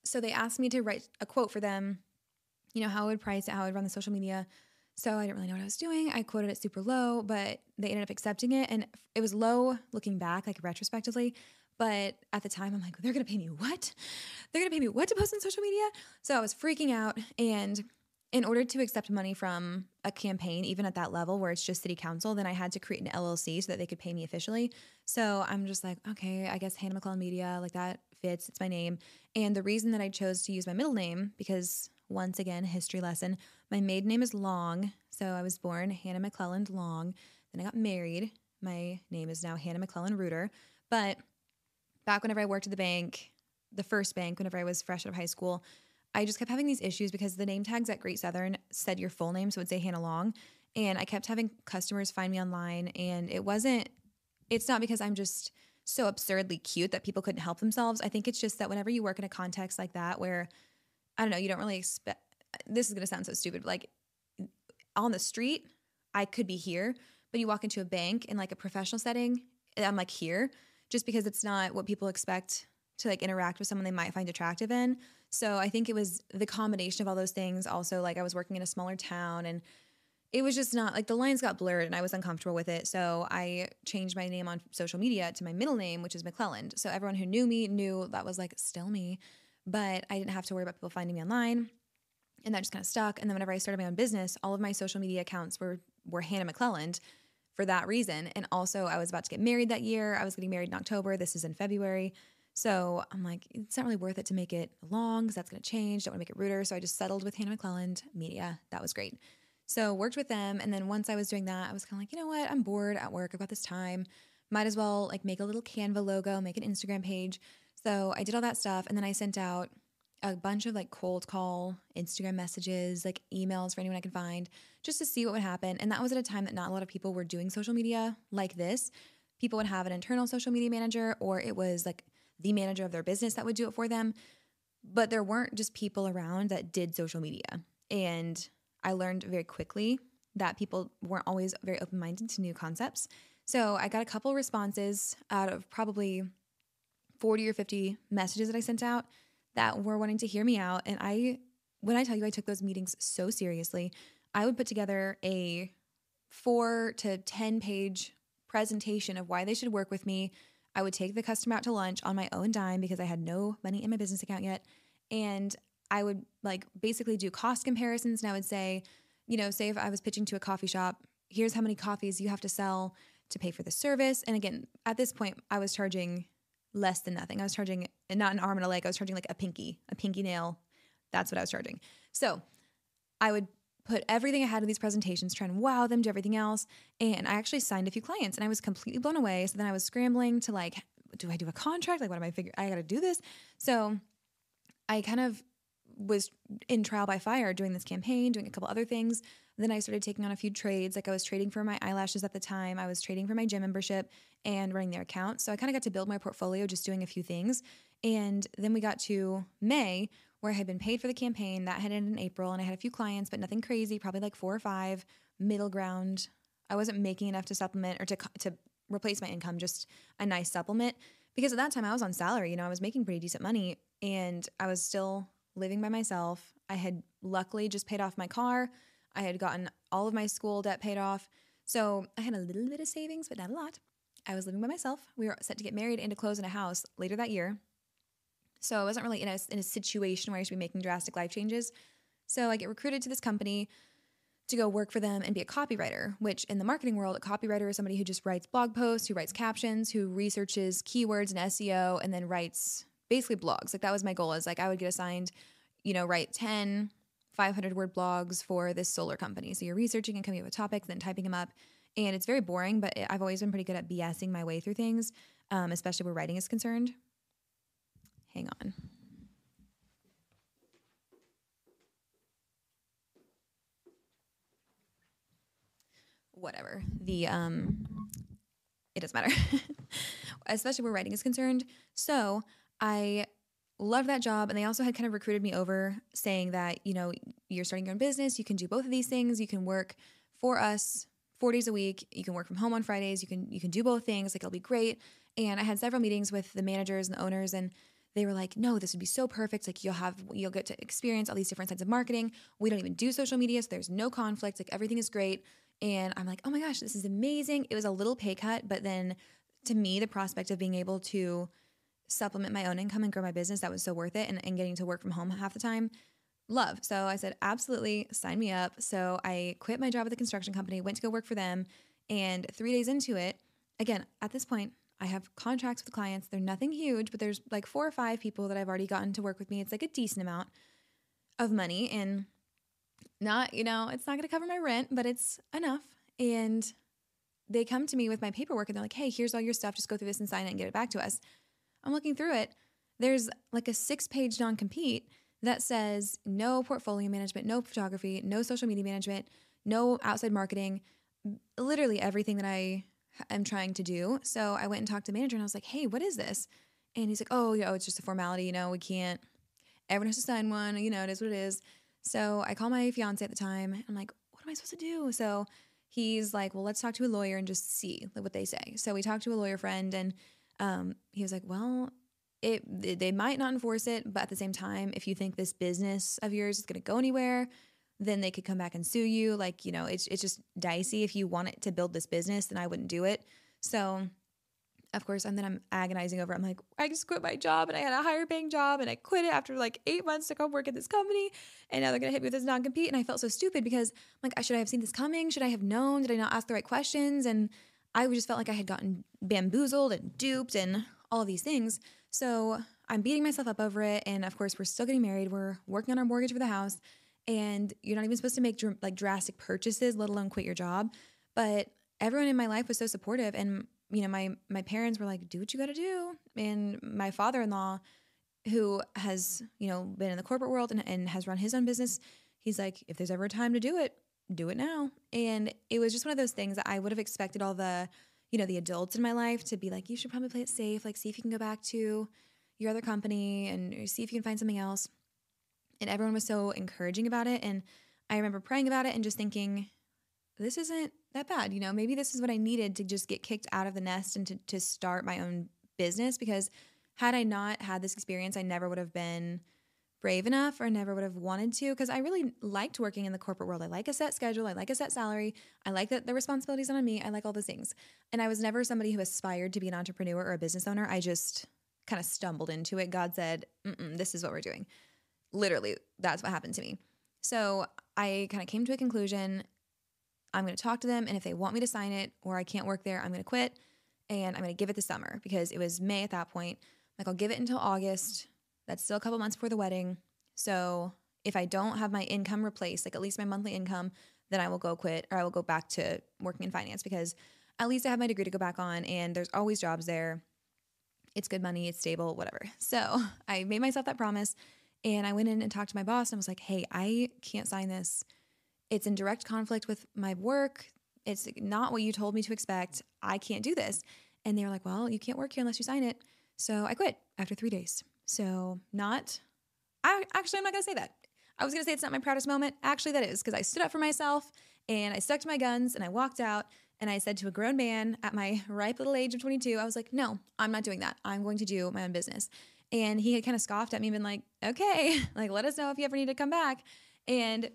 So they asked me to write a quote for them, how I would price it, how I would run the social media. So I didn't really know what I was doing. I quoted it super low, but they ended up accepting it. And it was low looking back, like retrospectively. But at the time, I'm like, they're going to pay me what? They're going to pay me what to post on social media? So I was freaking out. And in order to accept money from a campaign, even at that level where it's just city council, then I had to create an LLC so that they could pay me officially. So I'm just like, okay, I guess Hannah McClellan Media, like that fits. It's my name. And the reason that I chose to use my middle name, because once again, history lesson, my maiden name is Long. So I was born Hannah McClelland Long. Then I got married. My name is now Hannah McClellan Reuter. But back whenever I worked at the bank, the first bank, whenever I was fresh out of high school, I just kept having these issues because the name tags at Great Southern said your full name, so it would say Hannah Long. And I kept having customers find me online, and it's not because I'm just so absurdly cute that people couldn't help themselves. I think it's just that whenever you work in a context like that where, I don't know, you don't really expect, this is going to sound so stupid, but like on the street, I could be here, but you walk into a bank in like a professional setting, I'm like here, just because it's not what people expect to like interact with someone they might find attractive in. So I think it was the combination of all those things. Also, like I was working in a smaller town, and it was just not like the lines got blurred, and I was uncomfortable with it. So I changed my name on social media to my middle name, which is McClelland. So everyone who knew me knew that was like still me, but I didn't have to worry about people finding me online. And that just kind of stuck. And then whenever I started my own business, all of my social media accounts were Hannah McClelland for that reason. And also I was about to get married that year. I was getting married in October. This is in February. So I'm like, it's not really worth it to make it long because that's going to change. Don't want to make it Reuter. So I just settled with Hannah McClelland Media. That was great. So worked with them. And then once I was doing that, I was kind of like, you know what? I'm bored at work. I've got this time. Might as well like make a little Canva logo, make an Instagram page. So I did all that stuff. And then I sent out a bunch of like cold call Instagram messages, like emails for anyone I could find, just to see what would happen. And that was at a time that not a lot of people were doing social media like this. People would have an internal social media manager, or it was like the manager of their business that would do it for them. But there weren't just people around that did social media. And I learned very quickly that people weren't always very open-minded to new concepts. So I got a couple responses out of probably 40 or 50 messages that I sent out that were wanting to hear me out. And when I tell you I took those meetings so seriously, I would put together a 4 to 10 page presentation of why they should work with me. I would take the customer out to lunch on my own dime because I had no money in my business account yet. And I would like basically do cost comparisons. And I would say, say if I was pitching to a coffee shop, here's how many coffees you have to sell to pay for the service. And again, at this point, I was charging less than nothing. I was charging not an arm and a leg. I was charging like a pinky nail. That's what I was charging. So I would put everything I had in these presentations, try and wow them, do everything else. And I actually signed a few clients, and I was completely blown away. So then I was scrambling to like, do I do a contract? Like, what am I got to do this. So I kind of was in trial by fire doing this campaign, doing a couple other things. Then I started taking on a few trades. Like I was trading for my eyelashes at the time. I was trading for my gym membership and running their account. So I kind of got to build my portfolio just doing a few things. And then we got to May where I had been paid for the campaign. That had ended in April, and I had a few clients, but nothing crazy, probably like 4 or 5, middle ground. I wasn't making enough to supplement or to replace my income, just a nice supplement. Because at that time I was on salary, I was making pretty decent money, and I was still living by myself. I had luckily just paid off my car. I had gotten all of my school debt paid off. So I had a little bit of savings, but not a lot. I was living by myself. We were set to get married and to close in a house later that year. So I wasn't really in a situation where I should be making drastic life changes. So I get recruited to this company to go work for them and be a copywriter, which in the marketing world, a copywriter is somebody who just writes blog posts, who writes captions, who researches keywords and SEO, and then writes basically blogs. Like that was my goal, is like I would get assigned, write 10 500-word blogs for this solar company. So you're researching and coming up with topics, then typing them up. And it's very boring, but I've always been pretty good at BSing my way through things, especially where writing is concerned. Hang on. Whatever. It doesn't matter. Especially where writing is concerned. So I loved that job. And they also had kind of recruited me over, saying that, you're starting your own business. You can do both of these things. You can work for us 4 days a week. You can work from home on Fridays. You can do both things. Like, it'll be great. And I had several meetings with the managers and the owners, and they were like, no, this would be so perfect. Like, you'll get to experience all these different sides of marketing. We don't even do social media, so there's no conflict. Like, everything is great. And I'm like, oh my gosh, this is amazing. It was a little pay cut, but then to me, the prospect of being able to supplement my own income and grow my business, that was so worth it. And getting to work from home half the time, love. So I said, absolutely, sign me up. So I quit my job at the construction company, went to go work for them. And 3 days into it, again, at this point, I have contracts with clients. They're nothing huge, but there's like 4 or 5 people that I've already gotten to work with me. It's like a decent amount of money, and not, it's not going to cover my rent, but it's enough. And they come to me with my paperwork and they're like, hey, here's all your stuff. Just go through this and sign it and get it back to us. I'm looking through it. There's like a 6-page non-compete that says no portfolio management, no photography, no social media management, no outside marketing, literally everything that I am trying to do. So I went and talked to the manager and I was like, hey, what is this? And he's like, oh, it's just a formality. We can't, everyone has to sign one. It is what it is. So I call my fiance at the time. I'm like, what am I supposed to do? So he's like, well, let's talk to a lawyer and just see what they say. So we talked to a lawyer friend, and he was like, well, they might not enforce it, but at the same time, if you think this business of yours is going to go anywhere, then they could come back and sue you. Like, it's just dicey. If you want it to build this business, then I wouldn't do it. So of course, and then I'm agonizing over it. I'm like, I just quit my job, and I had a higher paying job, and I quit it after like 8 months to come work at this company. And now they're going to hit me with this non-compete. And I felt so stupid because I'm like, should I have seen this coming? Should I have known? Did I not ask the right questions? And I just felt like I had gotten bamboozled and duped and all of these things. So I'm beating myself up over it. And of course, we're still getting married. We're working on our mortgage for the house, and you're not even supposed to make like drastic purchases, let alone quit your job. But everyone in my life was so supportive. And my parents were like, do what you got to do. And my father-in-law, who has, been in the corporate world and has run his own business, he's like, if there's ever a time to do it now. And it was just one of those things that I would have expected all the, the adults in my life to be like, you should probably play it safe. Like, see if you can go back to your other company and see if you can find something else. And everyone was so encouraging about it. And I remember praying about it and just thinking, this isn't that bad. Maybe this is what I needed to just get kicked out of the nest and to start my own business, because had I not had this experience, I never would have been brave enough, or never would have wanted to, because I really liked working in the corporate world. I like a set schedule. I like a set salary. I like that the responsibilities on me. I like all those things. And I was never somebody who aspired to be an entrepreneur or a business owner. I just kind of stumbled into it. God said, this is what we're doing. Literally, that's what happened to me. So I kind of came to a conclusion. I'm going to talk to them, and if they want me to sign it or I can't work there, I'm going to quit, and I'm going to give it the summer, because it was May at that point. Like, I'll give it until August. That's still a couple months before the wedding. So if I don't have my income replaced, like at least my monthly income, then I will go quit, or I will go back to working in finance, because at least I have my degree to go back on, and there's always jobs there. It's good money. It's stable, whatever. So I made myself that promise, and I went in and talked to my boss, and I was like, hey, I can't sign this. It's in direct conflict with my work. It's not what you told me to expect. I can't do this. And they were like, well, you can't work here unless you sign it. So I quit after 3 days. So I actually, I'm not going to say that. I was going to say it's not my proudest moment. Actually, that is, because I stood up for myself and I stuck to my guns and I walked out and I said to a grown man at my ripe little age of 22, I was like, no, I'm not doing that. I'm going to do my own business. And he had kind of scoffed at me and been like, okay, like, let us know if you ever need to come back. And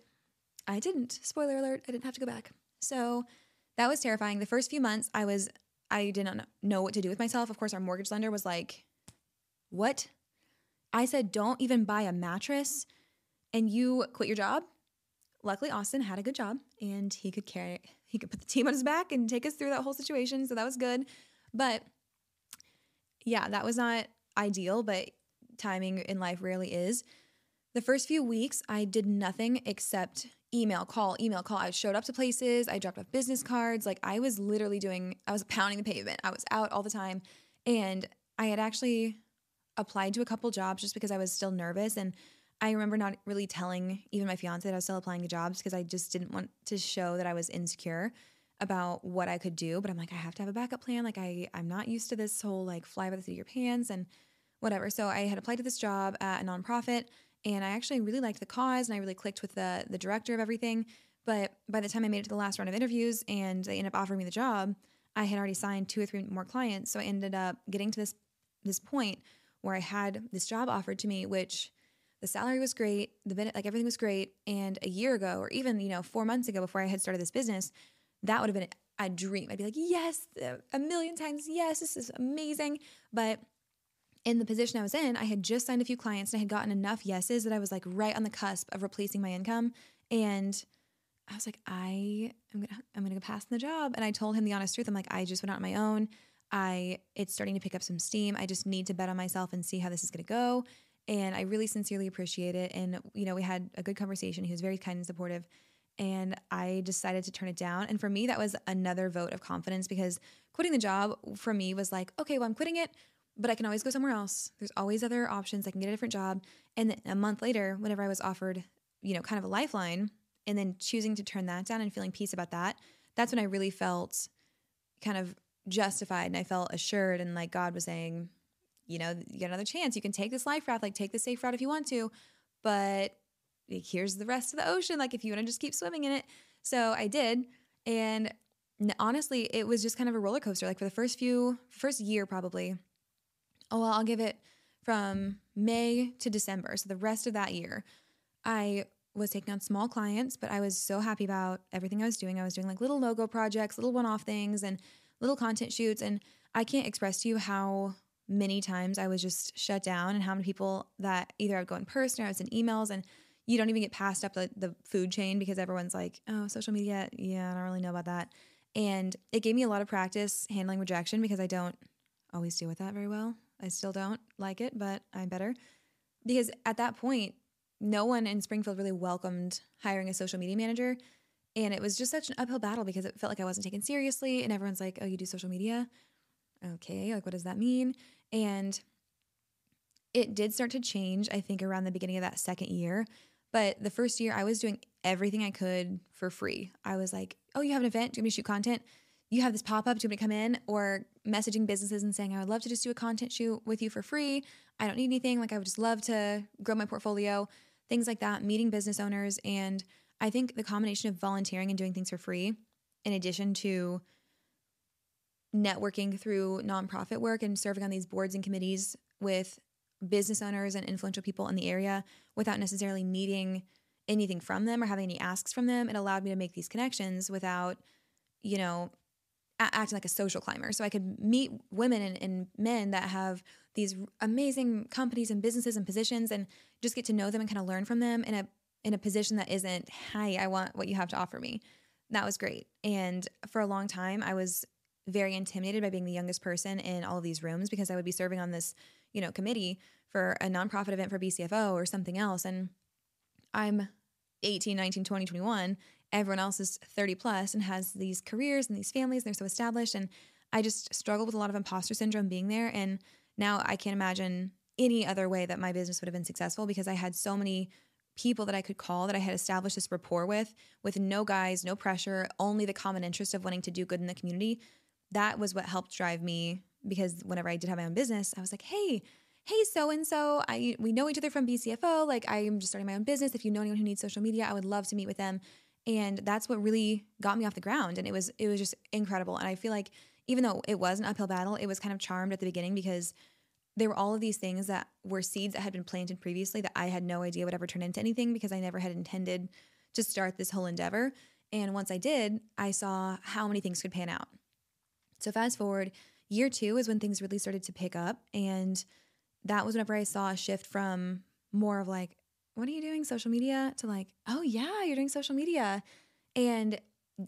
I didn't. Spoiler alert, I didn't have to go back. So that was terrifying. The first few months I did not know what to do with myself. Of course, our mortgage lender was like, what? I said, don't even buy a mattress and you quit your job. Luckily, Austin had a good job and he could put the team on his back and take us through that whole situation. So that was good. But yeah, that was not ideal, but timing in life rarely is. The first few weeks, I did nothing except email, call. I showed up to places. I dropped off business cards. Like I was pounding the pavement. I was out all the time. And I had actually applied to a couple jobs just because I was still nervous. And I remember not really telling even my fiance that I was still applying to jobs because I just didn't want to show that I was insecure about what I could do. But I'm like, I have to have a backup plan. Like I'm not used to this whole like fly by the seat of your pants and whatever. So I had applied to this job at a nonprofit and I actually really liked the cause and I really clicked with the director of everything. But by the time I made it to the last round of interviews and they ended up offering me the job, I had already signed 2 or 3 more clients. So I ended up getting to this point where I had this job offered to me, which the salary was great, everything was great. And a year ago, or even 4 months ago, before I had started this business, that would have been a dream. I'd be like, yes, a million times, yes, this is amazing. But in the position I was in, I had just signed a few clients and I had gotten enough yeses that I was like right on the cusp of replacing my income. And I was like, I'm gonna go pass the job. And I told him the honest truth. I'm like, I just went out on my own. It's starting to pick up some steam. I just need to bet on myself and see how this is gonna go. And I really sincerely appreciate it. And, we had a good conversation. He was very kind and supportive. And I decided to turn it down. And for me, that was another vote of confidence because quitting the job for me was like, okay, well, I'm quitting it, but I can always go somewhere else. There's always other options. I can get a different job. And then a month later, whenever I was offered, kind of a lifeline and then choosing to turn that down and feeling peace about that, that's when I really felt kind of justified and I felt assured and like God was saying, you get another chance. You can take this life route, like take the safe route if you want to, but here's the rest of the ocean. Like if you want to just keep swimming in it. So I did. And honestly, it was just kind of a roller coaster. Like for the first year probably, I'll give it from May to December. So the rest of that year, I was taking on small clients, but I was so happy about everything I was doing. I was doing like little logo projects, little one-off things and little content shoots. And I can't express to you how many times I was just shut down and how many people that either I would go in person or I was in emails and you don't even get passed up the food chain because everyone's like, oh, social media. Yeah, I don't really know about that. And it gave me a lot of practice handling rejection because I don't always deal with that very well. I still don't like it, but I'm better. Because at that point, no one in Springfield really welcomed hiring a social media manager. And it was just such an uphill battle because it felt like I wasn't taken seriously. And everyone's like, oh, you do social media? Okay, like what does that mean? And it did start to change, I think, around the beginning of that second year. But the first year, I was doing everything I could for free. I was like, oh, you have an event? Do you want me to shoot content? You have this pop-up, do you want me to come in? Or messaging businesses and saying, I would love to just do a content shoot with you for free. I don't need anything. Like I would just love to grow my portfolio, things like that, meeting business owners. And I think the combination of volunteering and doing things for free, in addition to networking through nonprofit work and serving on these boards and committees with business owners and influential people in the area without necessarily needing anything from them or having any asks from them, it allowed me to make these connections without, acting like a social climber. So I could meet women and men that have these amazing companies and businesses and positions and just get to know them and kind of learn from them in a position that isn't, hi, I want what you have to offer me. That was great. And for a long time, I was very intimidated by being the youngest person in all of these rooms because I would be serving on this, committee for a nonprofit event for BCFO or something else. And I'm 18, 19, 20, 21. Everyone else is 30 plus and has these careers and these families. And they're so established. And I just struggled with a lot of imposter syndrome being there. And now I can't imagine any other way that my business would have been successful because I had so many people that I could call that I had established this rapport with no guys, no pressure, only the common interest of wanting to do good in the community. That was what helped drive me because whenever I did have my own business, I was like, hey, hey, so-and-so, we know each other from BCFO. Like, I am just starting my own business. If you know anyone who needs social media, I would love to meet with them. And that's what really got me off the ground. And it was just incredible. And I feel like even though it was an uphill battle, it was kind of charmed at the beginning because there were all of these things that were seeds that had been planted previously that I had no idea would ever turn into anything because I never had intended to start this whole endeavor. And once I did, I saw how many things could pan out. So fast forward, year 2 is when things really started to pick up. And that was whenever I saw a shift from more of like, what are you doing, social media, to like, oh yeah, you're doing social media. And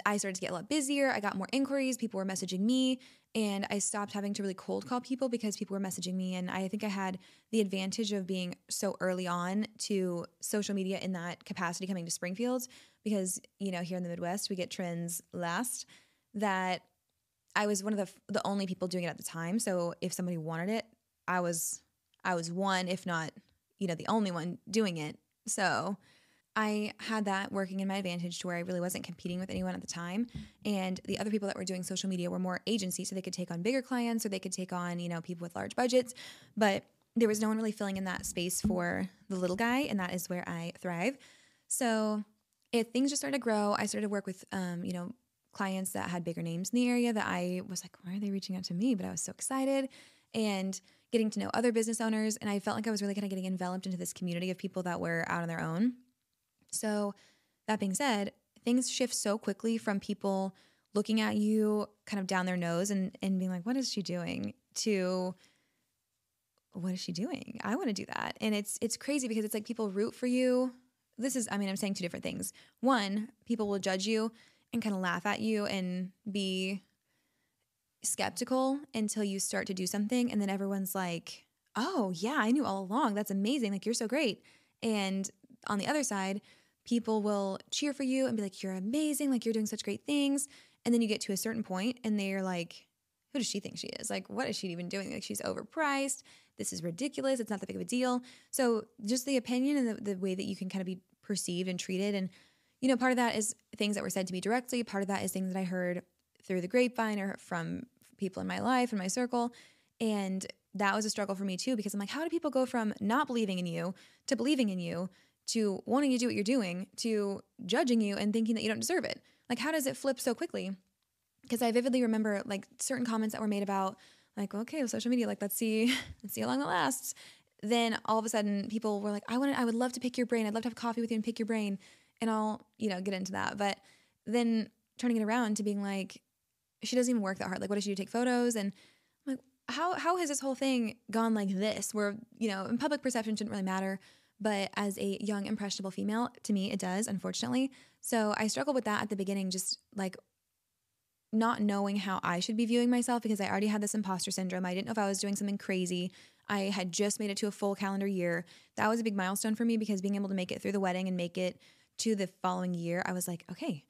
I started to get a lot busier. I got more inquiries. People were messaging me. And I stopped having to really cold call people because people were messaging me. And I think I had the advantage of being so early on to social media in that capacity coming to Springfield because, you know, here in the Midwest, we get trends last, that I was one of the only people doing it at the time. So if somebody wanted it, I was one, if not, you know, the only one doing it. So I had that working in my advantage to where I really wasn't competing with anyone at the time. And the other people that were doing social media were more agencies, so they could take on bigger clients or they could take on, you know, people with large budgets. But there was no one really filling in that space for the little guy, and that is where I thrive. So if things just started to grow, I started to work with, you know, clients that had bigger names in the area that I was like, why are they reaching out to me? But I was so excited. And getting to know other business owners. And I felt like I was really kind of getting enveloped into this community of people that were out on their own. So that being said, things shift so quickly from people looking at you kind of down their nose and being like, what is she doing, to what is she doing? I want to do that. And it's crazy because it's like people root for you. I'm saying 2 different things. One, people will judge you and kind of laugh at you and be skeptical until you start to do something. And then everyone's like, oh yeah, I knew all along. That's amazing. Like, you're so great. And on the other side, people will cheer for you and be like, you're amazing. Like, you're doing such great things. And then you get to a certain point and they're like, who does she think she is? Like, what is she even doing? Like, she's overpriced. This is ridiculous. It's not that big of a deal. So just the opinion and the way that you can kind of be perceived and treated. And, you know, part of that is things that were said to me directly. Part of that is things that I heard through the grapevine or from people in my life and my circle. And that was a struggle for me too, because I'm like, how do people go from not believing in you to believing in you to wanting to do what you're doing to judging you and thinking that you don't deserve it? Like, how does it flip so quickly? Because I vividly remember like certain comments that were made about like, okay, well, social media, like, let's see how long it lasts. Then all of a sudden people were like, I would love to pick your brain. I'd love to have coffee with you and pick your brain. And I'll, you know, get into that. But then turning it around to being like, she doesn't even work that hard. Like, what does she do? Take photos? And I'm like, how has this whole thing gone like this? Where, you know, in public perception shouldn't really matter. But as a young, impressionable female, to me, it does, unfortunately. So I struggled with that at the beginning, just like not knowing how I should be viewing myself because I already had this imposter syndrome. I didn't know if I was doing something crazy. I had just made it to a full calendar year. That was a big milestone for me because being able to make it through the wedding and make it to the following year, I was like, okay,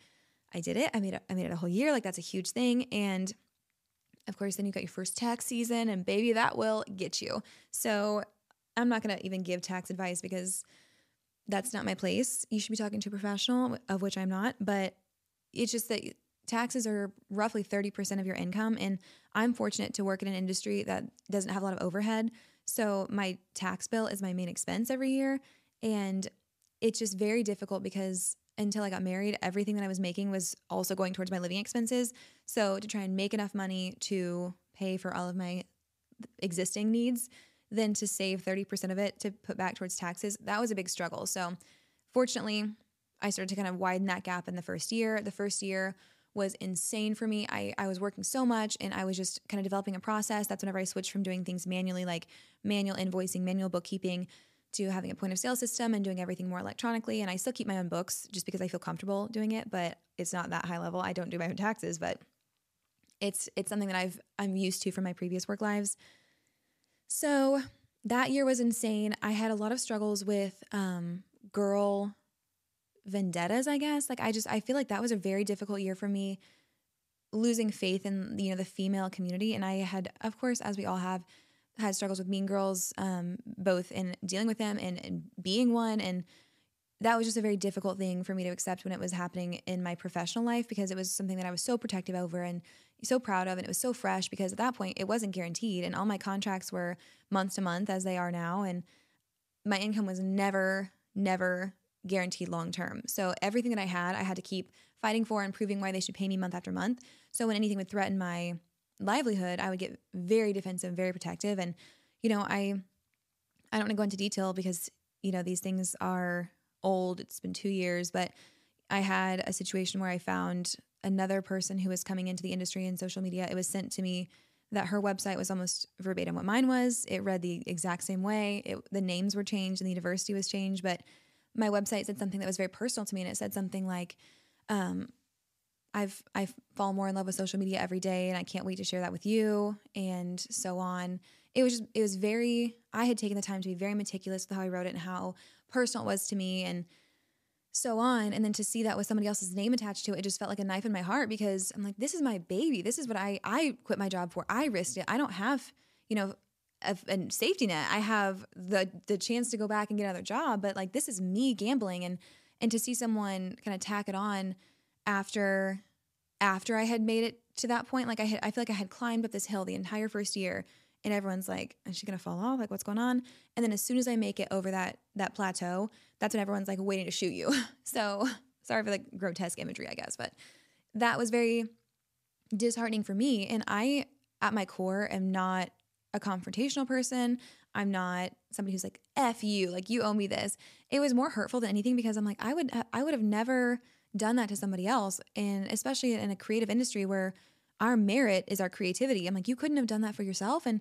I did it. I made it a whole year. Like, that's a huge thing. And of course, then you got your first tax season and baby, that will get you. So I'm not going to even give tax advice because that's not my place. You should be talking to a professional, of which I'm not. But it's just that taxes are roughly 30% of your income. And I'm fortunate to work in an industry that doesn't have a lot of overhead. So my tax bill is my main expense every year. And it's just very difficult because until I got married, everything that I was making was also going towards my living expenses. So to try and make enough money to pay for all of my existing needs, then to save 30% of it to put back towards taxes, that was a big struggle. So fortunately, I started to kind of widen that gap in the first year. The first year was insane for me. I was working so much and I was just kind of developing a process. That's whenever I switched from doing things manually, like manual invoicing, manual bookkeeping, to having a point of sale system and doing everything more electronically. And I still keep my own books just because I feel comfortable doing it, but it's not that high level. I don't do my own taxes, but it's something that I'm used to from my previous work lives. So that year was insane. I had a lot of struggles with girl vendettas, I guess. Like, I feel like that was a very difficult year for me, losing faith in, you know, the female community. And I had, of course, as we all have, had struggles with mean girls, both in dealing with them and being one. And that was just a very difficult thing for me to accept when it was happening in my professional life, because it was something that I was so protective over and so proud of. And it was so fresh because at that point it wasn't guaranteed. And all my contracts were month to month as they are now. And my income was never guaranteed long term. So everything that I had to keep fighting for and proving why they should pay me month after month. So when anything would threaten my livelihood, I would get very defensive, very protective. And, I don't want to go into detail because, these things are old. It's been 2 years, but I had a situation where I found another person who was coming into the industry in social media. It was sent to me that her website was almost verbatim what mine was. It read the exact same way. The names were changed and the university was changed, but my website said something that was very personal to me. And it said something like, I fall more in love with social media every day and I can't wait to share that with you, and so on. It was very, I had taken the time to be very meticulous with how I wrote it and how personal it was to me and so on. And then to see that with somebody else's name attached to it, it just felt like a knife in my heart, because I'm like, this is my baby. This is what I quit my job for. I risked it. I don't have, a safety net. I have the chance to go back and get another job, but like, this is me gambling. And to see someone kind of tack it on after I had made it to that point, like I feel like I had climbed up this hill the entire first year, and everyone's like, is she going to fall off? Like, what's going on? And then as soon as I make it over that plateau, that's when everyone's like waiting to shoot you. So sorry for the grotesque imagery, I guess, but that was very disheartening for me. And I, at my core, am not a confrontational person. I'm not somebody who's like, F you, like you owe me this. It was more hurtful than anything, because I'm like, I would have never done that to somebody else. And especially in a creative industry where our merit is our creativity. I'm like, you couldn't have done that for yourself. And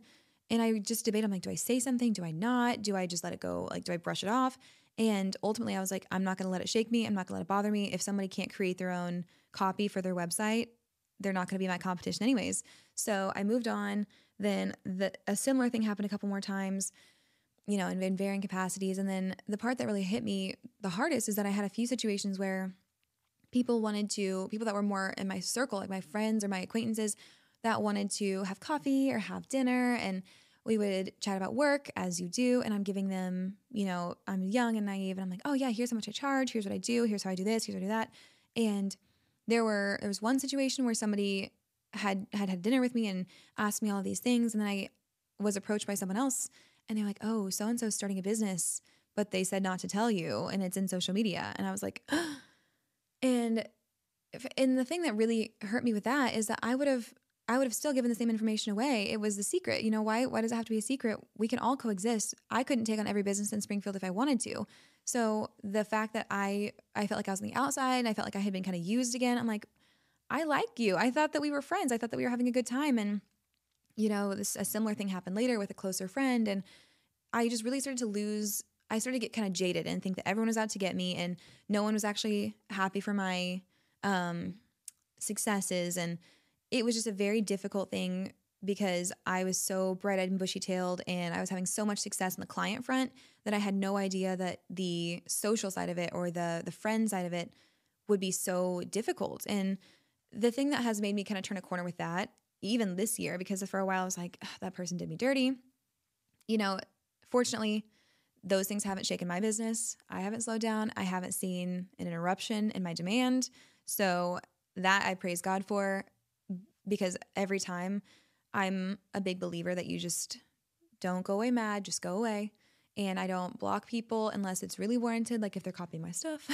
I just debate. I'm like, do I say something? Do I not? Do I just let it go? Like, do I brush it off? And ultimately I was like, I'm not going to let it shake me. I'm not going to let it bother me. If somebody can't create their own copy for their website, they're not going to be my competition anyways. So I moved on. Then a similar thing happened a couple more times, in varying capacities. And then the part that really hit me the hardest is that I had a few situations where people that were more in my circle, like my friends or my acquaintances, that wanted to have coffee or have dinner, and we would chat about work as you do. And I'm giving them, I'm young and naive, and I'm like, oh yeah, here's how much I charge. Here's what I do. Here's how I do this. Here's how I do that. And there was one situation where somebody had dinner with me and asked me all of these things. And then I was approached by someone else, and they're like, oh, so-and-so's starting a business, but they said not to tell you, and it's in social media. And I was like, and the thing that really hurt me with that is that I would have still given the same information away. It was the secret. Why does it have to be a secret? We can all coexist. I couldn't take on every business in Springfield if I wanted to. So the fact that I felt like I was on the outside and I felt like I had been kind of used again, I'm like, I like you. I thought that we were friends. I thought that we were having a good time. And, a similar thing happened later with a closer friend. And I just really started to get kind of jaded and think that everyone was out to get me, and no one was actually happy for my successes. And it was just a very difficult thing, because I was so bright-eyed and bushy-tailed, and I was having so much success on the client front that I had no idea that the social side of it or the friend side of it would be so difficult. And the thing that has made me kind of turn a corner with that, even this year, because for a while I was like, that person did me dirty. Fortunately, those things haven't shaken my business. I haven't slowed down. I haven't seen an interruption in my demand. So that I praise God for, because every time I'm a big believer that you just don't go away mad, just go away. And I don't block people unless it's really warranted, like if they're copying my stuff.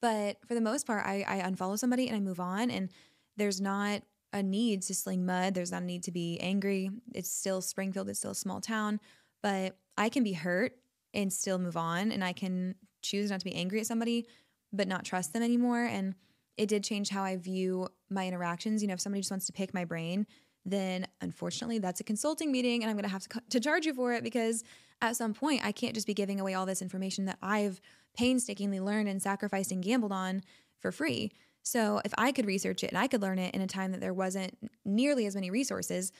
But for the most part, I unfollow somebody and I move on, and there's not a need to sling mud. There's not a need to be angry. It's still Springfield. It's still a small town, but I can be hurt and still move on. And I can choose not to be angry at somebody, but not trust them anymore. And it did change how I view my interactions. If somebody just wants to pick my brain, then unfortunately that's a consulting meeting, and I'm going to have to charge you for it, because at some point I can't just be giving away all this information that I've painstakingly learned and sacrificed and gambled on for free. So if I could research it and I could learn it in a time that there wasn't nearly as many resources,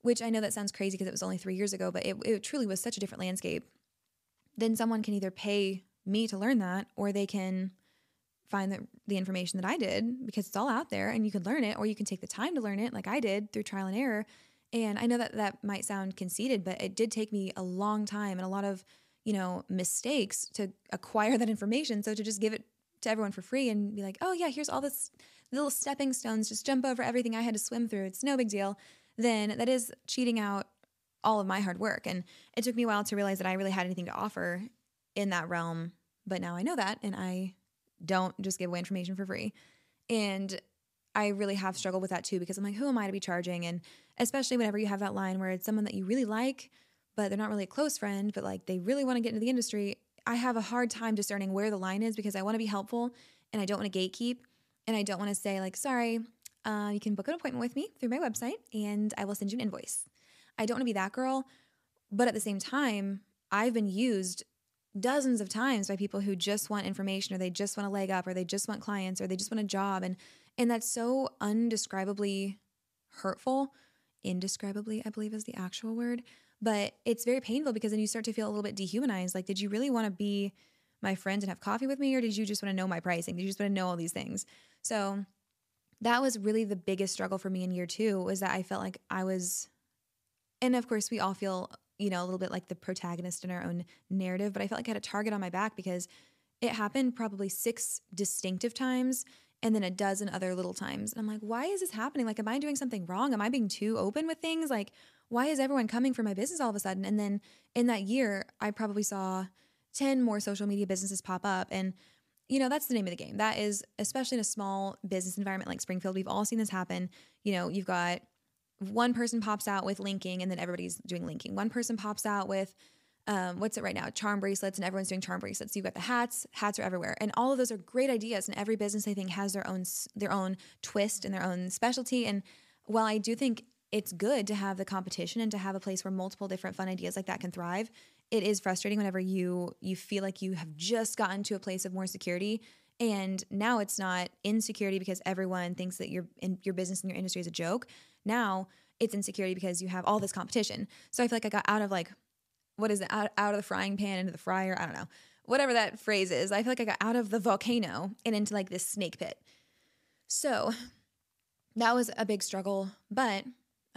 which I know that sounds crazy because it was only 3 years ago, but it truly was such a different landscape, then someone can either pay me to learn that, or they can find the information that I did, because it's all out there and you can learn it, or you can take the time to learn it like I did through trial and error. And I know that might sound conceited, but it did take me a long time and a lot of mistakes to acquire that information. So to just give it to everyone for free and be like, oh yeah, here's all this little stepping stones, just jump over everything I had to swim through, it's no big deal, then that is cheating out all of my hard work. And it took me a while to realize that I really had anything to offer in that realm. But now I know that, and I don't just give away information for free. And I really have struggled with that too, because I'm like, who am I to be charging? And especially whenever you have that line where it's someone that you really like, but they're not really a close friend, but like they really want to get into the industry. I have a hard time discerning where the line is, because I want to be helpful and I don't want to gatekeep. And I don't want to say like, sorry, you can book an appointment with me through my website and I will send you an invoice. I don't want to be that girl. But at the same time, I've been used dozens of times by people who just want information, or they just want a leg up, or they just want clients, or they just want a job. And that's so undescribably hurtful. Indescribably, I believe is the actual word. But it's very painful, because then you start to feel a little bit dehumanized. Like, did you really want to be my friend and have coffee with me? Or did you just want to know my pricing? Did you just want to know all these things? So that was really the biggest struggle for me in year 2, was that I felt like I was, and of course we all feel, a little bit like the protagonist in our own narrative, but I felt like I had a target on my back, because it happened probably 6 distinctive times and then a dozen other little times. And I'm like, why is this happening? Like, am I doing something wrong? Am I being too open with things? Like, why is everyone coming for my business all of a sudden? And then in that year, I probably saw 10 more social media businesses pop up. And, that's the name of the game. That is, especially in a small business environment like Springfield, we've all seen this happen. You've got one person pops out with linking, and then everybody's doing linking. One person pops out with, what's it right now? Charm bracelets, and everyone's doing charm bracelets. So you've got the hats. Hats are everywhere. And all of those are great ideas. And every business, I think, has their own twist and their own specialty. And while I do think it's good to have the competition and to have a place where multiple different fun ideas like that can thrive, it is frustrating whenever you feel like you have just gotten to a place of more security, and now it's not insecurity because everyone thinks that your business and your industry is a joke. Now it's insecurity because you have all this competition. So I feel like I got out of like, what is it? Out of the frying pan into the fryer. I don't know. Whatever that phrase is. I feel like I got out of the volcano and into like this snake pit. So that was a big struggle, but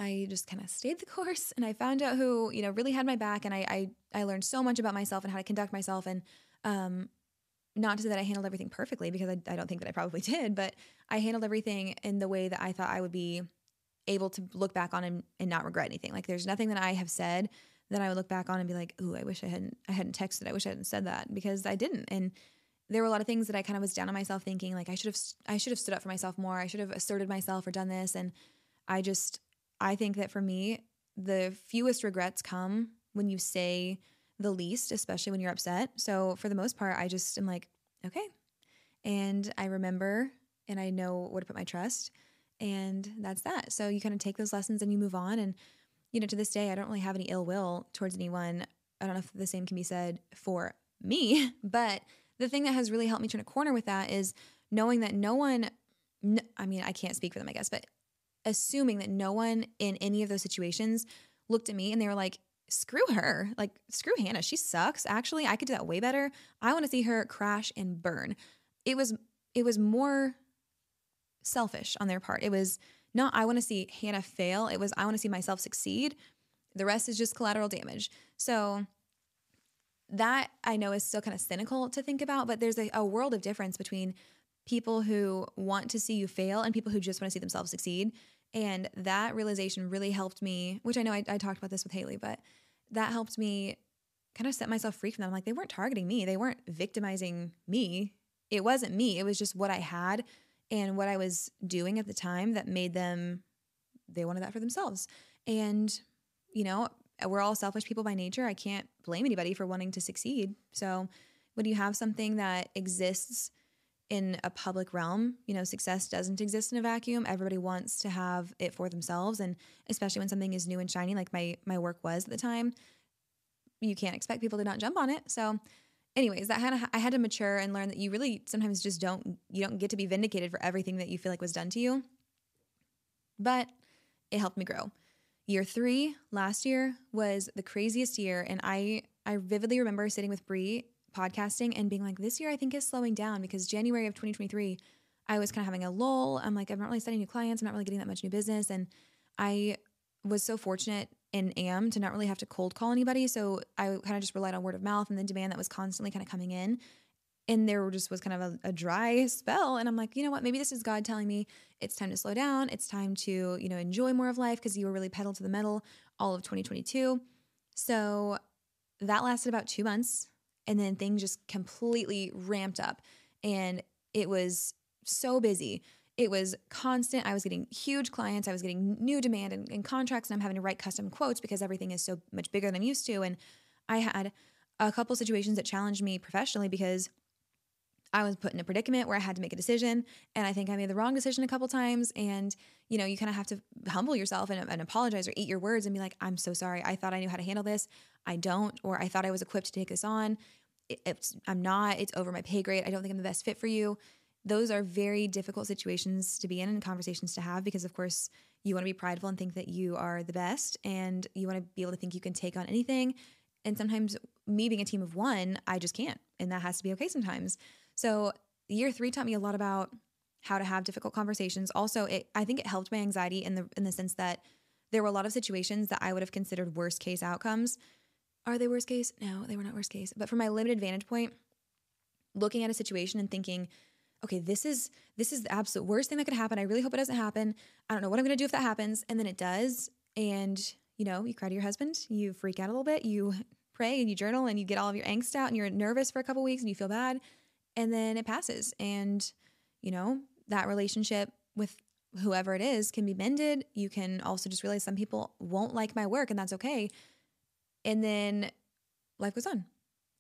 I just kind of stayed the course, and I found out who, really had my back. And I learned so much about myself and how to conduct myself. And not to say that I handled everything perfectly, because I don't think that I probably did, but I handled everything in the way that I thought I would be able to look back on and not regret anything. Like, there's nothing that I have said that I would look back on and be like, ooh, I wish I hadn't texted. I wish I hadn't said that, because I didn't. And there were a lot of things that I kind of was down on myself thinking like, I should have stood up for myself more. I should have asserted myself or done this. And I think that for me, the fewest regrets come when you say the least, especially when you're upset. So for the most part, I just am like, okay. And I remember, and I know where to put my trust, and that's that. So you kind of take those lessons and you move on. And, to this day, I don't really have any ill will towards anyone. I don't know if the same can be said for me, but the thing that has really helped me turn a corner with that is knowing that I can't speak for them, I guess, but assuming that no one in any of those situations looked at me and they were like, screw her, like screw Hannah, she sucks. Actually, I could do that way better. I want to see her crash and burn. It was more selfish on their part. It was not, I want to see Hannah fail. It was, I want to see myself succeed. The rest is just collateral damage. So that I know is still kind of cynical to think about, but there's a world of difference between people who want to see you fail and people who just want to see themselves succeed. And that realization really helped me, which I know I talked about this with Haley, but that helped me kind of set myself free from them. Like, they weren't targeting me. They weren't victimizing me. It wasn't me. It was just what I had and what I was doing at the time that made them, they wanted that for themselves. And, we're all selfish people by nature. I can't blame anybody for wanting to succeed. So when you have something that exists in a public realm, success doesn't exist in a vacuum. Everybody wants to have it for themselves. And especially when something is new and shiny, like my work was at the time, you can't expect people to not jump on it. So anyways, I had to mature and learn that you really sometimes just don't get to be vindicated for everything that you feel like was done to you. But it helped me grow. Year 3 last year was the craziest year. And I vividly remember sitting with Bree podcasting and being like, this year I think is slowing down, because January of 2023, I was kind of having a lull. I'm like, I'm not really setting new clients. I'm not really getting that much new business. And I was so fortunate and am to not really have to cold call anybody. So I kind of just relied on word of mouth and the demand that was constantly kind of coming in. And there just was kind of a dry spell. And I'm like, you know what? Maybe this is God telling me it's time to slow down. It's time to, enjoy more of life, because you were really pedal to the metal all of 2022. So that lasted about 2 months. And then things just completely ramped up. And it was so busy. It was constant. I was getting huge clients. I was getting new demand and contracts. And I'm having to write custom quotes because everything is so much bigger than I'm used to. And I had a couple situations that challenged me professionally because I was put in a predicament where I had to make a decision, and I think I made the wrong decision a couple times. And, you kind of have to humble yourself and apologize or eat your words and be like, I'm so sorry. I thought I knew how to handle this. I don't, or I thought I was equipped to take this on. I'm not, it's over my pay grade. I don't think I'm the best fit for you. Those are very difficult situations to be in and conversations to have, because of course you want to be prideful and think that you are the best, and you want to be able to think you can take on anything. And sometimes me being a team of one, I just can't. And that has to be okay sometimes. So year 3 taught me a lot about how to have difficult conversations. Also, I think it helped my anxiety in the sense that there were a lot of situations that I would have considered worst case outcomes. Are they worst case? No, they were not worst case. But from my limited vantage point, looking at a situation and thinking, okay, this is the absolute worst thing that could happen. I really hope it doesn't happen. I don't know what I'm going to do if that happens. And then it does. And, you cry to your husband, you freak out a little bit, you pray and you journal and you get all of your angst out and you're nervous for a couple weeks and you feel bad. And then it passes. And, that relationship with whoever it is can be mended. You can also just realize some people won't like my work, and that's okay. And then life goes on.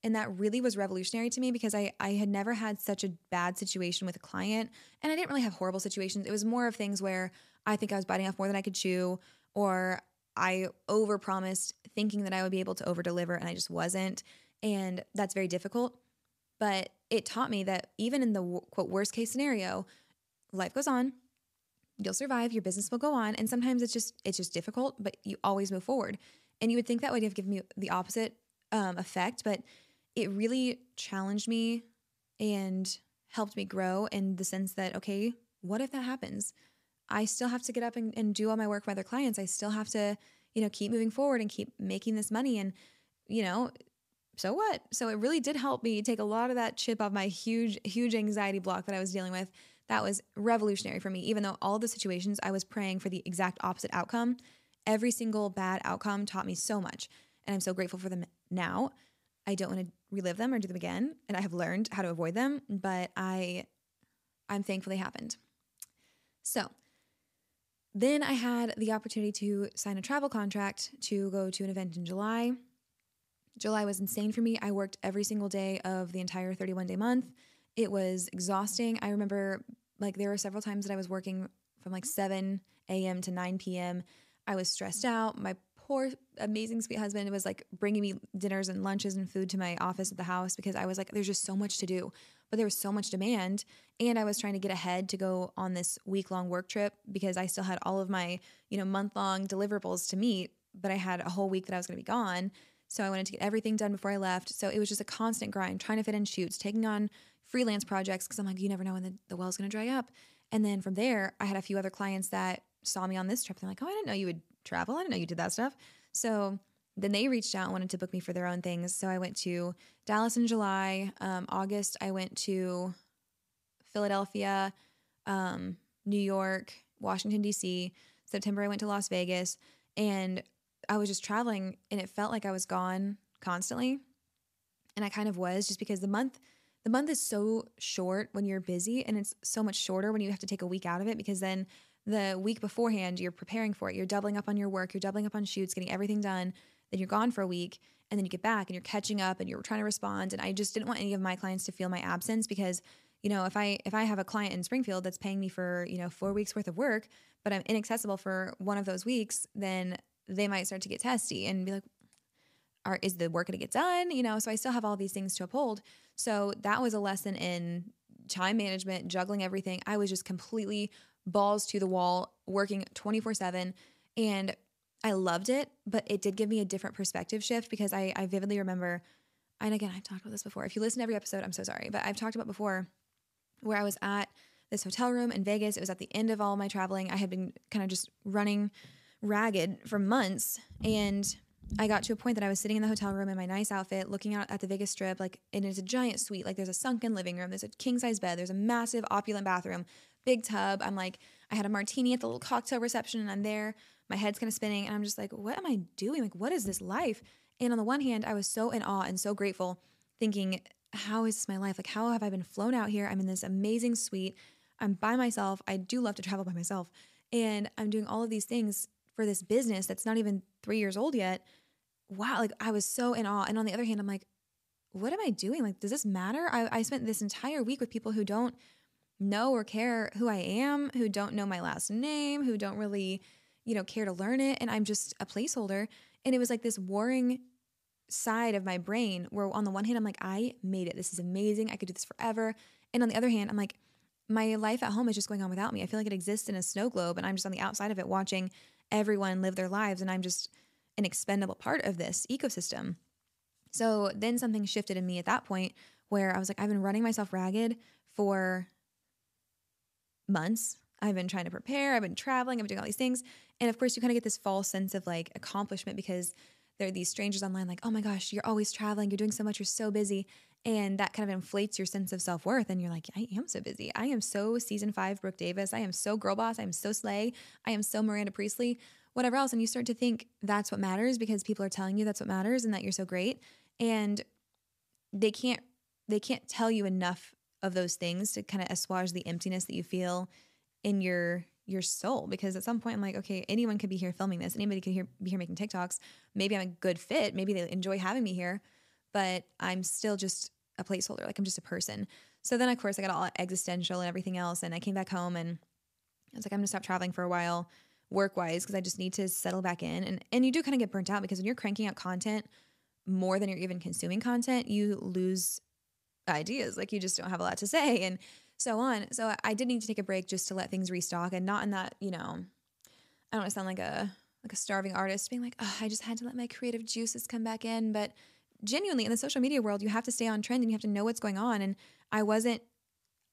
And that really was revolutionary to me, because I had never had such a bad situation with a client. And I didn't really have horrible situations. It was more of things where I think I was biting off more than I could chew, or I overpromised thinking that I would be able to overdeliver, and I just wasn't. And that's very difficult. But it taught me that even in the quote worst case scenario, life goes on. You'll survive. Your business will go on. And sometimes it's just difficult, but you always move forward. And you would think that would have given me the opposite effect, but it really challenged me and helped me grow in the sense that, okay, what if that happens? I still have to get up and do all my work for other clients. I still have to, keep moving forward and keep making this money. And, so what? So it really did help me take a lot of that chip off my huge, huge anxiety block that I was dealing with. That was revolutionary for me. Even though all the situations I was praying for the exact opposite outcome, every single bad outcome taught me so much. And I'm so grateful for them now. I don't want to relive them or do them again. And I have learned how to avoid them, but I'm thankful they happened. So then I had the opportunity to sign a travel contract to go to an event in July. July was insane for me. I worked every single day of the entire 31-day month. It was exhausting. I remember there were several times that I was working from 7 a.m. to 9 p.m. I was stressed out. My poor, amazing, sweet husband was bringing me dinners and lunches and food to my office at the house, because I was there's just so much to do, but there was so much demand. And I was trying to get ahead to go on this week-long work trip, because I still had all of my, month-long deliverables to meet, but I had a whole week that I was going to be gone. So I wanted to get everything done before I left. So it was just a constant grind, trying to fit in shoots, taking on freelance projects, because I'm like, you never know when the well's going to dry up. And then from there, I had a few other clients that saw me on this trip. They're like, oh, I didn't know you would travel. I didn't know you did that stuff. So then they reached out and wanted to book me for their own things. So I went to Dallas in July. August, I went to Philadelphia, New York, Washington, D.C. September, I went to Las Vegas. And I was just traveling, and it felt like I was gone constantly. And I kind of was, just because the month is so short when you're busy, and it's so much shorter when you have to take a week out of it, because then the week beforehand, you're preparing for it. You're doubling up on your work. You're doubling up on shoots, getting everything done. Then you're gone for a week, and then you get back and you're catching up and you're trying to respond. And I just didn't want any of my clients to feel my absence, because, if I have a client in Springfield that's paying me for, 4 weeks worth of work, but I'm inaccessible for one of those weeks, then they might start to get testy and be like, is the work going to get done? So I still have all these things to uphold. So that was a lesson in time management, juggling everything. I was just completely balls to the wall, working 24/7. And I loved it, but it did give me a different perspective shift, because I vividly remember, and again, I've talked about this before. If you listen to every episode, I'm so sorry, but I've talked about before where I was at this hotel room in Vegas. It was at the end of all my traveling. I had been kind of just running ragged for months. And I got to a point that I was sitting in the hotel room in my nice outfit, looking out at the Vegas Strip, like, and it's a giant suite. Like, there's a sunken living room, there's a king size bed, there's a massive opulent bathroom, big tub. I'm like, I had a martini at the little cocktail reception, and I'm there. My head's kind of spinning, and I'm just like, what am I doing? Like, what is this life? And on the one hand, I was so in awe and so grateful, thinking, how is this my life? Like, how have I been flown out here? I'm in this amazing suite. I'm by myself. I do love to travel by myself. And I'm doing all of these things for this business that's not even 3 years old yet. Wow. Like, I was so in awe. And on the other hand, I'm like, what am I doing? Like, does this matter? I spent this entire week with people who don't know or care who I am, who don't know my last name, who don't really, care to learn it. And I'm just a placeholder. And it was like this warring side of my brain where on the one hand, I'm like, I made it. This is amazing. I could do this forever. And on the other hand, I'm like, my life at home is just going on without me. I feel like it exists in a snow globe, and I'm just on the outside of it watching everyone live their lives. And I'm just an expendable part of this ecosystem. So then something shifted in me at that point where I was like, I've been running myself ragged for months. I've been trying to prepare. I've been traveling. I've been doing all these things. And of course, you kind of get this false sense of like accomplishment because there are these strangers online like, oh my gosh, you're always traveling. You're doing so much. You're so busy. And that kind of inflates your sense of self-worth. And you're like, I am so busy. I am so season 5 Brooke Davis. I am so girl boss. I am so slay. I am so Miranda Priestley, whatever else. And you start to think that's what matters because people are telling you that's what matters and that you're so great. And they can't tell you enough of those things to kind of assuage the emptiness that you feel in your soul. Because at some point I'm like, okay, anyone could be here filming this. Anybody could be here making TikToks. Maybe I'm a good fit. Maybe they enjoy having me here, but I'm still just a placeholder. Like I'm just a person. So then of course I got all existential and everything else. And I came back home and I was like, I'm gonna stop traveling for a while work-wise because I just need to settle back in. And you do kind of get burnt out because when you're cranking out content more than you're even consuming content, you lose ideas. Like you just don't have a lot to say and so on. So I did need to take a break just to let things restock, and not in that, I don't want to sound like a starving artist being like, oh, I just had to let my creative juices come back in. But genuinely in the social media world, you have to stay on trend and you have to know what's going on. And I wasn't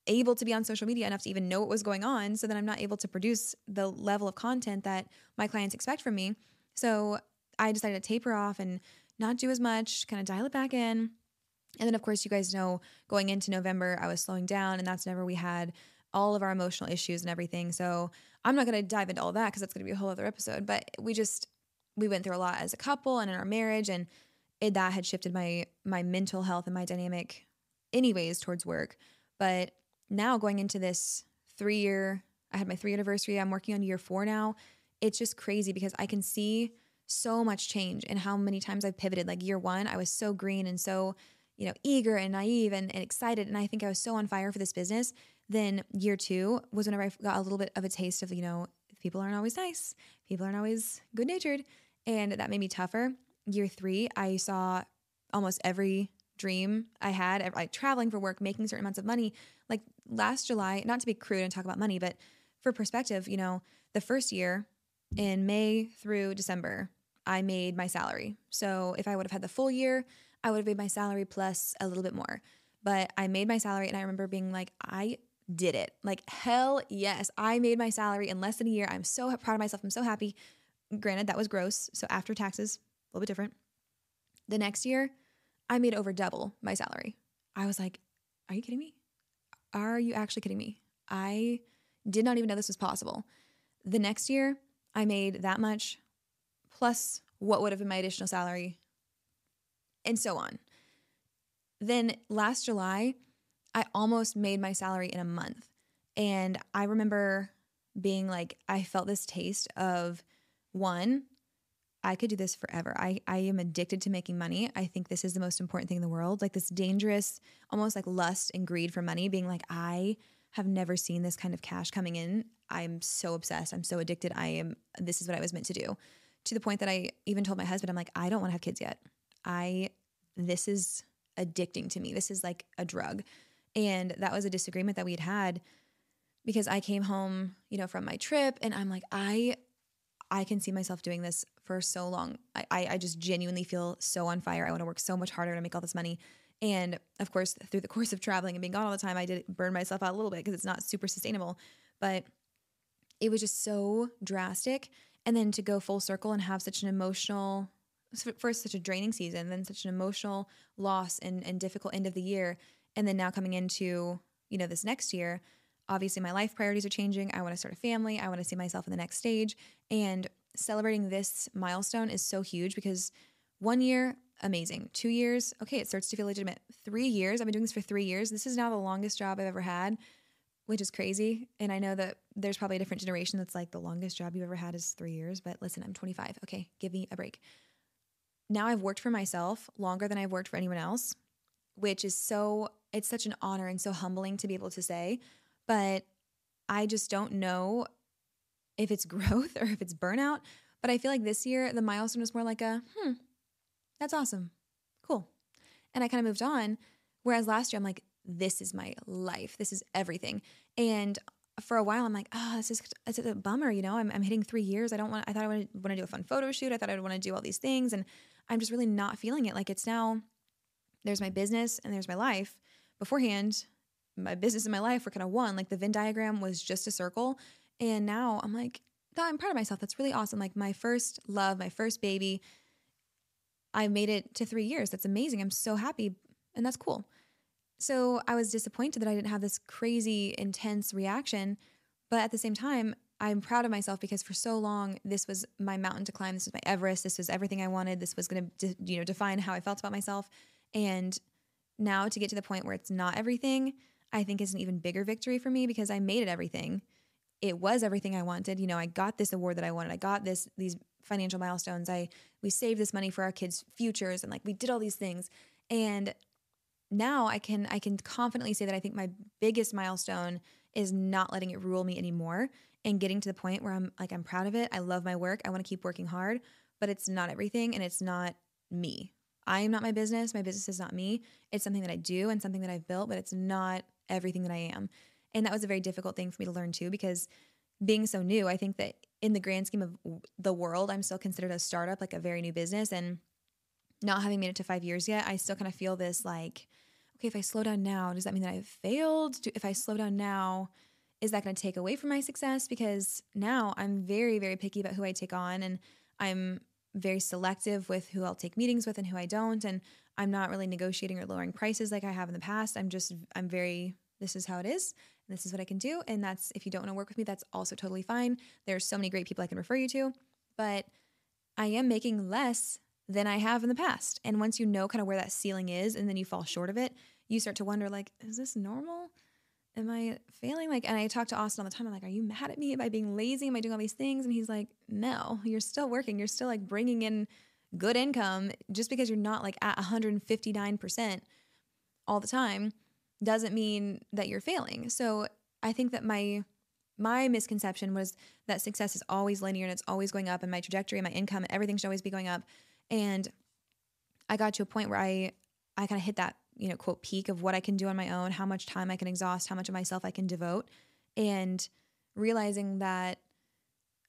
able to be on social media enough to even know what was going on. So then I'm not able to produce the level of content that my clients expect from me. So I decided to taper off and not do as much, kind of dial it back in. And then, of course, you guys know going into November, I was slowing down, and that's whenever we had all of our emotional issues and everything. So I'm not going to dive into all that because that's going to be a whole other episode. But we went through a lot as a couple and in our marriage, and that had shifted my mental health and my dynamic anyways towards work. But now going into this 3-year, I had my 3 anniversary. I'm working on year 4 now. It's just crazy because I can see so much change and how many times I've pivoted. Like year 1, I was so green and so eager and naive and excited. And I think I was so on fire for this business. Then year 2 was whenever I got a little bit of a taste of, people aren't always nice. People aren't always good natured. And that made me tougher. Year 3, I saw almost every dream I had, like traveling for work, making certain amounts of money. Like last July, not to be crude and talk about money, but for perspective, the first year in May through December, I made my salary. So if I would have had the full year, I would have made my salary plus a little bit more. But I made my salary and I remember being like, I did it. Like, hell yes, I made my salary in less than a year. I'm so proud of myself. I'm so happy. Granted, that was gross. So after taxes, a little bit different. The next year, I made over double my salary. I was like, are you kidding me? Are you actually kidding me? I did not even know this was possible. The next year, I made that much plus what would have been my additional salary, and so on. Then last July, I almost made my salary in a month. And I remember being like, I felt this taste of, one, I could do this forever. I am addicted to making money. I think this is the most important thing in the world. Like this dangerous, almost like lust and greed for money, being like, I have never seen this kind of cash coming in. I'm so obsessed. I'm so addicted. This is what I was meant to do. To the point that I even told my husband, I'm like, I don't want to have kids yet. This is addicting to me. This is like a drug. And that was a disagreement that we had because I came home, from my trip and I'm like, I can see myself doing this for so long. I just genuinely feel so on fire. I want to work so much harder to make all this money. And of course, through the course of traveling and being gone all the time, I did burn myself out a little bit because it's not super sustainable, but it was just so drastic. And then to go full circle and have such an emotional, first such a draining season, then such an emotional loss and difficult end of the year. And then now coming into, this next year, obviously my life priorities are changing. I want to start a family. I want to see myself in the next stage. And celebrating this milestone is so huge because 1 year, amazing. 2 years, okay, it starts to feel legitimate. 3 years, I've been doing this for 3 years. This is now the longest job I've ever had, which is crazy. And I know that there's probably a different generation that's like the longest job you've ever had is 3 years. But listen, I'm 25. Okay, give me a break. Now I've worked for myself longer than I've worked for anyone else, which is it's such an honor and so humbling to be able to say. But I just don't know if it's growth or if it's burnout. But I feel like this year, the milestone was more like that's awesome. Cool. And I kind of moved on. Whereas last year, I'm like, this is my life. This is everything. And for a while, I'm like, it's a bummer. I'm hitting 3 years. I thought I want to do a fun photo shoot. I thought I would want to do all these things. And I'm just really not feeling it. Like it's now, there's my business and there's my life. Beforehand, my business and my life were kind of one. Like the Venn diagram was just a circle. And now I'm like, I'm proud of myself. That's really awesome. Like my first love, my first baby, I made it to 3 years. That's amazing. I'm so happy. And that's cool. So I was disappointed that I didn't have this crazy, intense reaction. But at the same time, I'm proud of myself because for so long, this was my mountain to climb. This was my Everest. This was everything I wanted. This was going to, define how I felt about myself. And now to get to the point where it's not everything, I think is an even bigger victory for me because I made it everything. It was everything I wanted. I got this award that I wanted. I got these financial milestones. We saved this money for our kids' futures and we did all these things. And now I can confidently say that I think my biggest milestone is not letting it rule me anymore and getting to the point where I'm proud of it. I love my work. I want to keep working hard, but it's not everything and it's not me. I am not my business. My business is not me. It's something that I do and something that I've built, but it's not everything that I am. And that was a very difficult thing for me to learn too, because being so new, I think that in the grand scheme of the world, I'm still considered a startup, like a very new business. And not having made it to 5 years yet, I still kind of feel this okay, if I slow down now, does that mean that I've failed? If I slow down now, is that going to take away from my success? Because now I'm very, very picky about who I take on. And I'm very selective with who I'll take meetings with and who I don't. And I'm not really negotiating or lowering prices like I have in the past. I'm very, this is how it is. This is what I can do. And that's, if you don't want to work with me, that's also totally fine. There's so many great people I can refer you to, but I am making less than I have in the past. And once you know kind of where that ceiling is and then you fall short of it, you start to wonder is this normal? Am I failing? And I talk to Austin all the time. I'm like, are you mad at me? Am I being lazy? Am I doing all these things? And he's like, no, you're still working. You're still bringing in good income. Just because you're not at 159% all the time doesn't mean that you're failing. So I think that my misconception was that success is always linear and it's always going up, and my trajectory and my income and everything should always be going up. And I got to a point where I kind of hit that, quote, peak of what I can do on my own, how much time I can exhaust, how much of myself I can devote, and realizing that,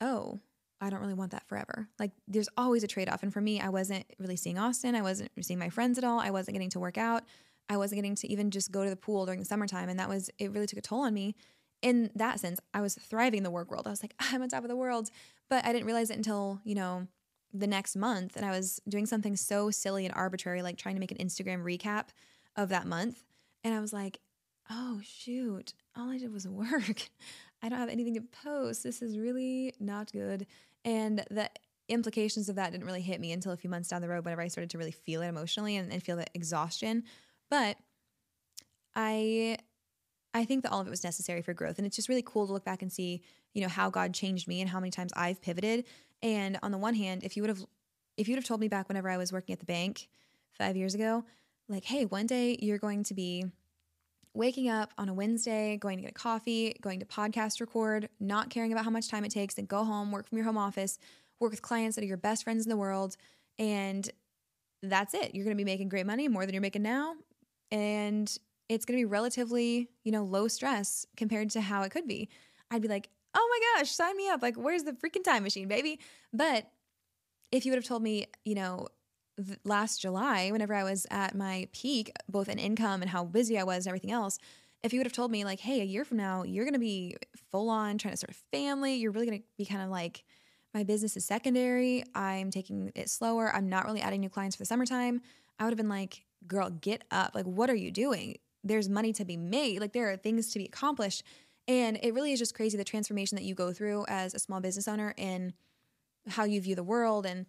oh, I don't really want that forever. There's always a trade-off. And for me, I wasn't really seeing Austin. I wasn't seeing my friends at all. I wasn't getting to work out. I wasn't getting to even just go to the pool during the summertime. And it really took a toll on me. In that sense, I was thriving in the work world. I was like, I'm on top of the world. But I didn't realize it until, the next month. And I was doing something so silly and arbitrary, like trying to make an Instagram recap of that month. And I was like, oh, shoot, all I did was work. I don't have anything to post. This is really not good. And the implications of that didn't really hit me until a few months down the road, whenever I started to really feel it emotionally and feel that exhaustion. But I think that all of it was necessary for growth. And it's just really cool to look back and see, how God changed me and how many times I've pivoted. And on the one hand, if you would have told me back whenever I was working at the bank 5 years ago, hey, one day you're going to be waking up on a Wednesday, going to get a coffee, going to podcast record, not caring about how much time it takes, then go home, work from your home office, work with clients that are your best friends in the world. And that's it. You're going to be making great money, more than you're making now. And it's going to be relatively, low stress compared to how it could be. I'd be like, oh my gosh, sign me up. Where's the freaking time machine, baby? But if you would have told me, last July, whenever I was at my peak, both in income and how busy I was and everything else, if you would have told me hey, a year from now, you're going to be full on trying to start a family, you're really going to be kind of My business is secondary. I'm taking it slower. I'm not really adding new clients for the summertime. I would have been like, girl, get up. Like, what are you doing? There's money to be made. Like, there are things to be accomplished. And it really is just crazy the transformation that you go through as a small business owner and how you view the world. And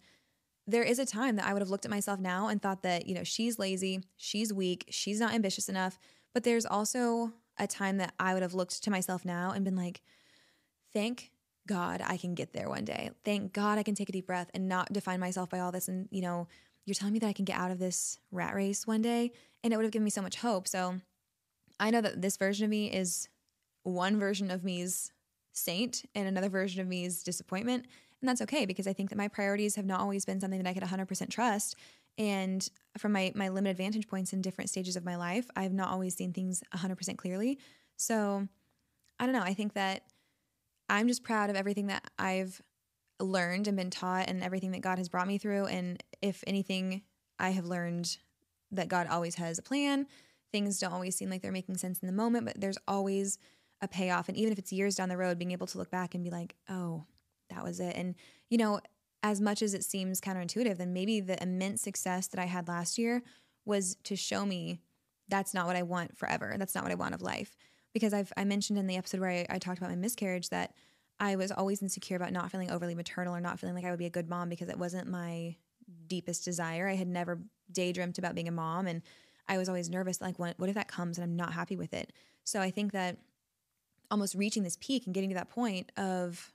there is a time that I would have looked at myself now and thought that, she's lazy, she's weak, she's not ambitious enough. But there's also a time that I would have looked to myself now and been like, thank God I can get there one day. Thank God I can take a deep breath and not define myself by all this. And, you're telling me that I can get out of this rat race one day. And it would have given me so much hope. So I know that this version of me is one version of me's saint and another version of me's disappointment. And that's okay, because I think that my priorities have not always been something that I could 100% trust. And from my limited vantage points in different stages of my life, I've not always seen things 100% clearly. So I don't know. I think that I'm just proud of everything that I've learned and been taught and everything that God has brought me through. And if anything, I have learned that God always has a plan. Things don't always seem like they're making sense in the moment, but there's always a payoff. And even if it's years down the road, being able to look back and be like, oh, that was it. And, as much as it seems counterintuitive, then maybe the immense success that I had last year was to show me that's not what I want forever. That's not what I want of life. Because I mentioned in the episode where I talked about my miscarriage that I was always insecure about not feeling overly maternal or not feeling like I would be a good mom because it wasn't my deepest desire. I had never daydreamt about being a mom, and I was always nervous, like, what if that comes and I'm not happy with it? So I think that almost reaching this peak and getting to that point of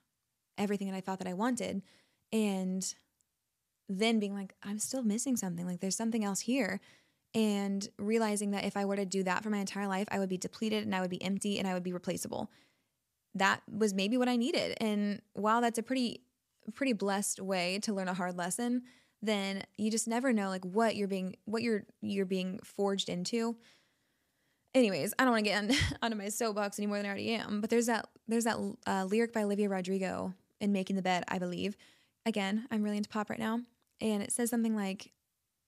everything that I thought that I wanted, and then being like, I'm still missing something. Like, there's something else here. And realizing that if I were to do that for my entire life, I would be depleted and I would be empty and I would be replaceable. That was maybe what I needed. And while that's a pretty blessed way to learn a hard lesson, then you just never know like what you're being forged into. Anyways, I don't want to get onto my soapbox any more than I already am. But there's that lyric by Olivia Rodrigo in Making the Bed, I believe. Again, I'm really into pop right now, and it says something like,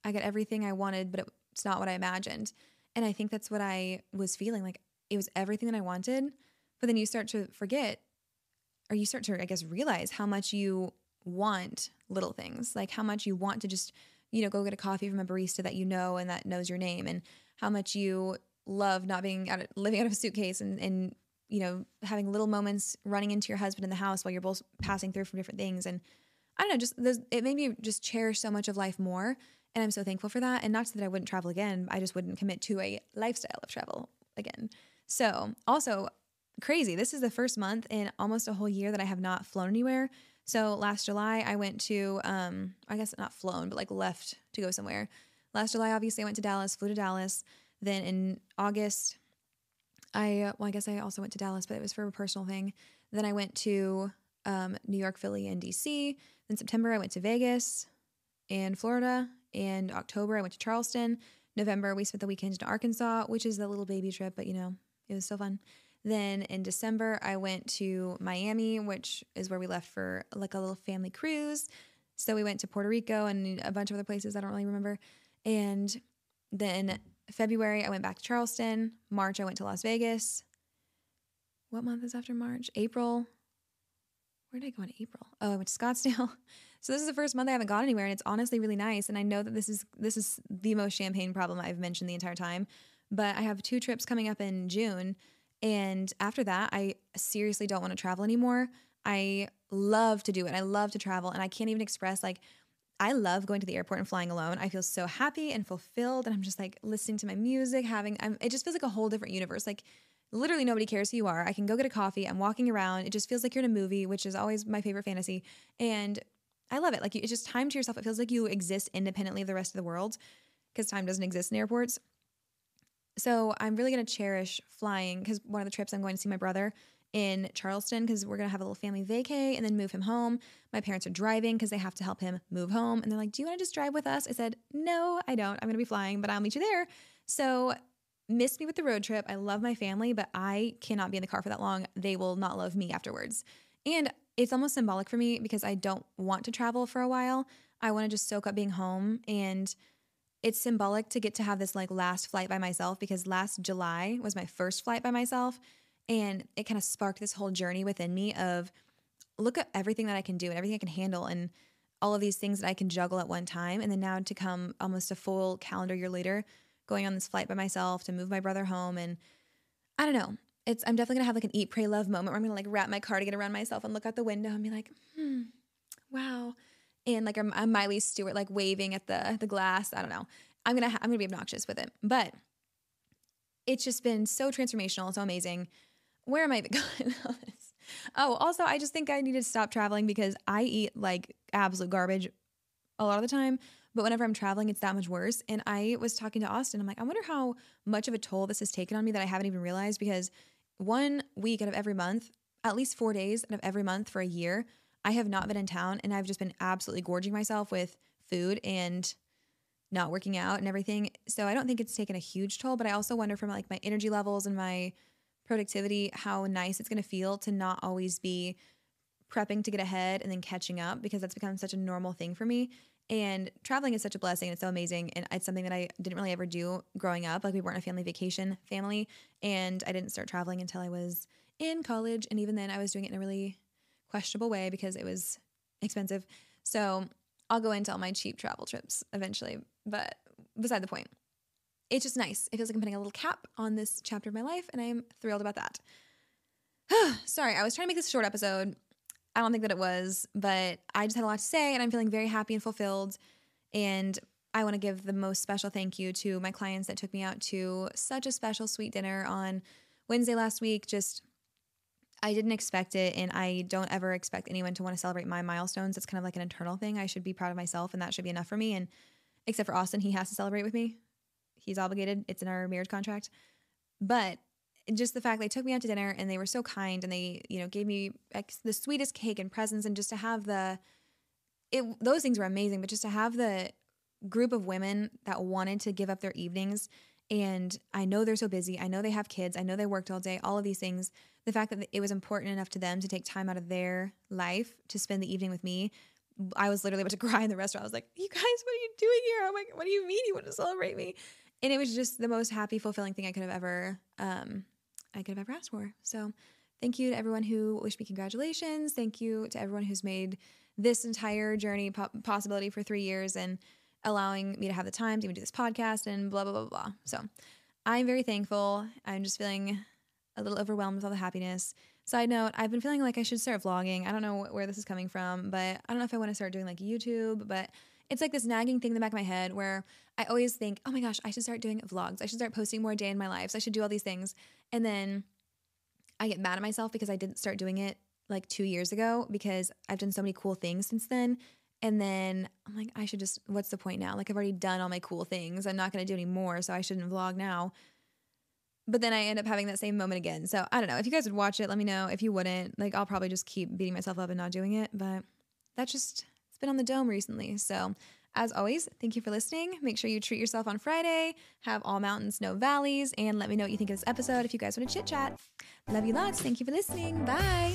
"I got everything I wanted, but it's not what I imagined." And I think that's what I was feeling. Like, it was everything that I wanted, but then you start to forget, or you start to, I guess, realize how much you want little things, like how much you want to just, go get a coffee from a barista that and that knows your name, and how much you love not living out of a suitcase and having little moments running into your husband in the house while you're both passing through from different things. And I don't know, it made me just cherish so much of life more. And I'm so thankful for that. And not that I wouldn't travel again, I just wouldn't commit to a lifestyle of travel again. So also crazy. This is the first month in almost a whole year that I have not flown anywhere. So last July I went to, I guess not flown, but like left to go somewhere. Last July, obviously I went to Dallas, flew to Dallas. Then in August, I guess I also went to Dallas, but it was for a personal thing. Then I went to New York, Philly, and DC. Then September, I went to Vegas and Florida. And October, I went to Charleston. November, we spent the weekend in Arkansas, which is a little baby trip, but it was still fun. Then in December, I went to Miami, which is where we left for like a little family cruise. So we went to Puerto Rico and a bunch of other places I don't really remember. And then February, I went back to Charleston. March, I went to Las Vegas. What month is after March? April. Where did I go in April? Oh, I went to Scottsdale. So this is the first month I haven't gone anywhere, and it's honestly really nice. And I know that this is the most champagne problem I've mentioned the entire time. But I have 2 trips coming up in June, and after that, I seriously don't want to travel anymore. I love to do it. I love to travel, and I can't even express I love going to the airport and flying alone. I feel so happy and fulfilled, and I'm just like listening to my music, it just feels like a whole different universe. Like, literally nobody cares who you are. I can go get a coffee. I'm walking around. It just feels like you're in a movie, which is always my favorite fantasy. And I love it. Like, it's just time to yourself. It feels like you exist independently of the rest of the world because time doesn't exist in airports. So I'm really going to cherish flying, because one of the trips I'm going to see my brother in Charleston, because we're going to have a little family vacay and then move him home. My parents are driving because they have to help him move home. And they're like, "Do you want to just drive with us?" I said, "No, I don't. I'm going to be flying, but I'll meet you there." So miss me with the road trip. I love my family, but I cannot be in the car for that long. They will not love me afterwards. And it's almost symbolic for me because I don't want to travel for a while. I want to just soak up being home. And it's symbolic to get to have this last flight by myself, because last July was my first flight by myself. And it kind of sparked this whole journey within me of look at everything that I can do and everything I can handle and all of these things that I can juggle at one time. And then now to come almost a full calendar year later, going on this flight by myself to move my brother home. And I don't know. I'm definitely gonna have like an eat, pray, love moment where I'm gonna like wrap my cardigan around myself and look out the window and be like, wow. And like I'm Miley Stewart, like waving at the glass. I don't know. I'm gonna be obnoxious with it, but it's just been so transformational, so amazing. Where am I even going with all this? Oh, also, I just think I need to stop traveling because I eat like absolute garbage a lot of the time. But whenever I'm traveling, it's that much worse. And I was talking to Austin. I'm like, I wonder how much of a toll this has taken on me that I haven't even realized, because 1 week out of every month, at least 4 days out of every month for a year, I have not been in town, and I've just been absolutely gorging myself with food and not working out and everything. So I don't think it's taken a huge toll, but I also wonder from like my energy levels and my productivity, how nice it's going to feel to not always be prepping to get ahead and then catching up, because that's become such a normal thing for me. And traveling is such a blessing. It's so amazing. And it's something that I didn't really ever do growing up. Like, we weren't a family vacation family. And I didn't start traveling until I was in college. And even then I was doing it in a really questionable way because it was expensive. So I'll go into all my cheap travel trips eventually. But beside the point, it's just nice. It feels like I'm putting a little cap on this chapter of my life, and I'm thrilled about that. Sorry, I was trying to make this a short episode. I don't think that it was, but I just had a lot to say, and I'm feeling very happy and fulfilled. And I want to give the most special thank you to my clients that took me out to such a special sweet dinner on Wednesday last week. I didn't expect it, and I don't ever expect anyone to want to celebrate my milestones. It's kind of like an internal thing. I should be proud of myself, and that should be enough for me. And except for Austin, he has to celebrate with me. He's obligated. It's in our marriage contract. But just the fact they took me out to dinner and they were so kind, and they, gave me the sweetest cake and presents, and just to have those things were amazing. But just to have the group of women that wanted to give up their evenings, and I know they're so busy. I know they have kids. I know they worked all day, all of these things. The fact that it was important enough to them to take time out of their life to spend the evening with me. I was literally about to cry in the restaurant. I was like, you guys, what are you doing here? I'm like, what do you mean you want to celebrate me? And it was just the most happy, fulfilling thing I could have ever asked for. So thank you to everyone who wished me congratulations. Thank you to everyone who's made this entire journey possibility for 3 years and allowing me to have the time to even do this podcast and blah, blah, blah, blah. So I'm very thankful. I'm just feeling a little overwhelmed with all the happiness. Side note, I've been feeling like I should start vlogging. I don't know where this is coming from, but I don't know if I want to start doing like YouTube, but it's like this nagging thing in the back of my head where I always think, oh my gosh, I should start doing vlogs. I should start posting more day in my life. So I should do all these things. And then I get mad at myself because I didn't start doing it like 2 years ago, because I've done so many cool things since then. And then I'm like, what's the point now? Like, I've already done all my cool things. I'm not going to do any more, so I shouldn't vlog now. But then I end up having that same moment again. So I don't know. If you guys would watch it, let me know. If you wouldn't, like, I'll probably just keep beating myself up and not doing it. But it's been on the dome recently. So as always, thank you for listening. Make sure you treat yourself on Friday, have all mountains, no valleys, and let me know what you think of this episode if you guys want to chit chat. Love you lots. Thank you for listening. Bye.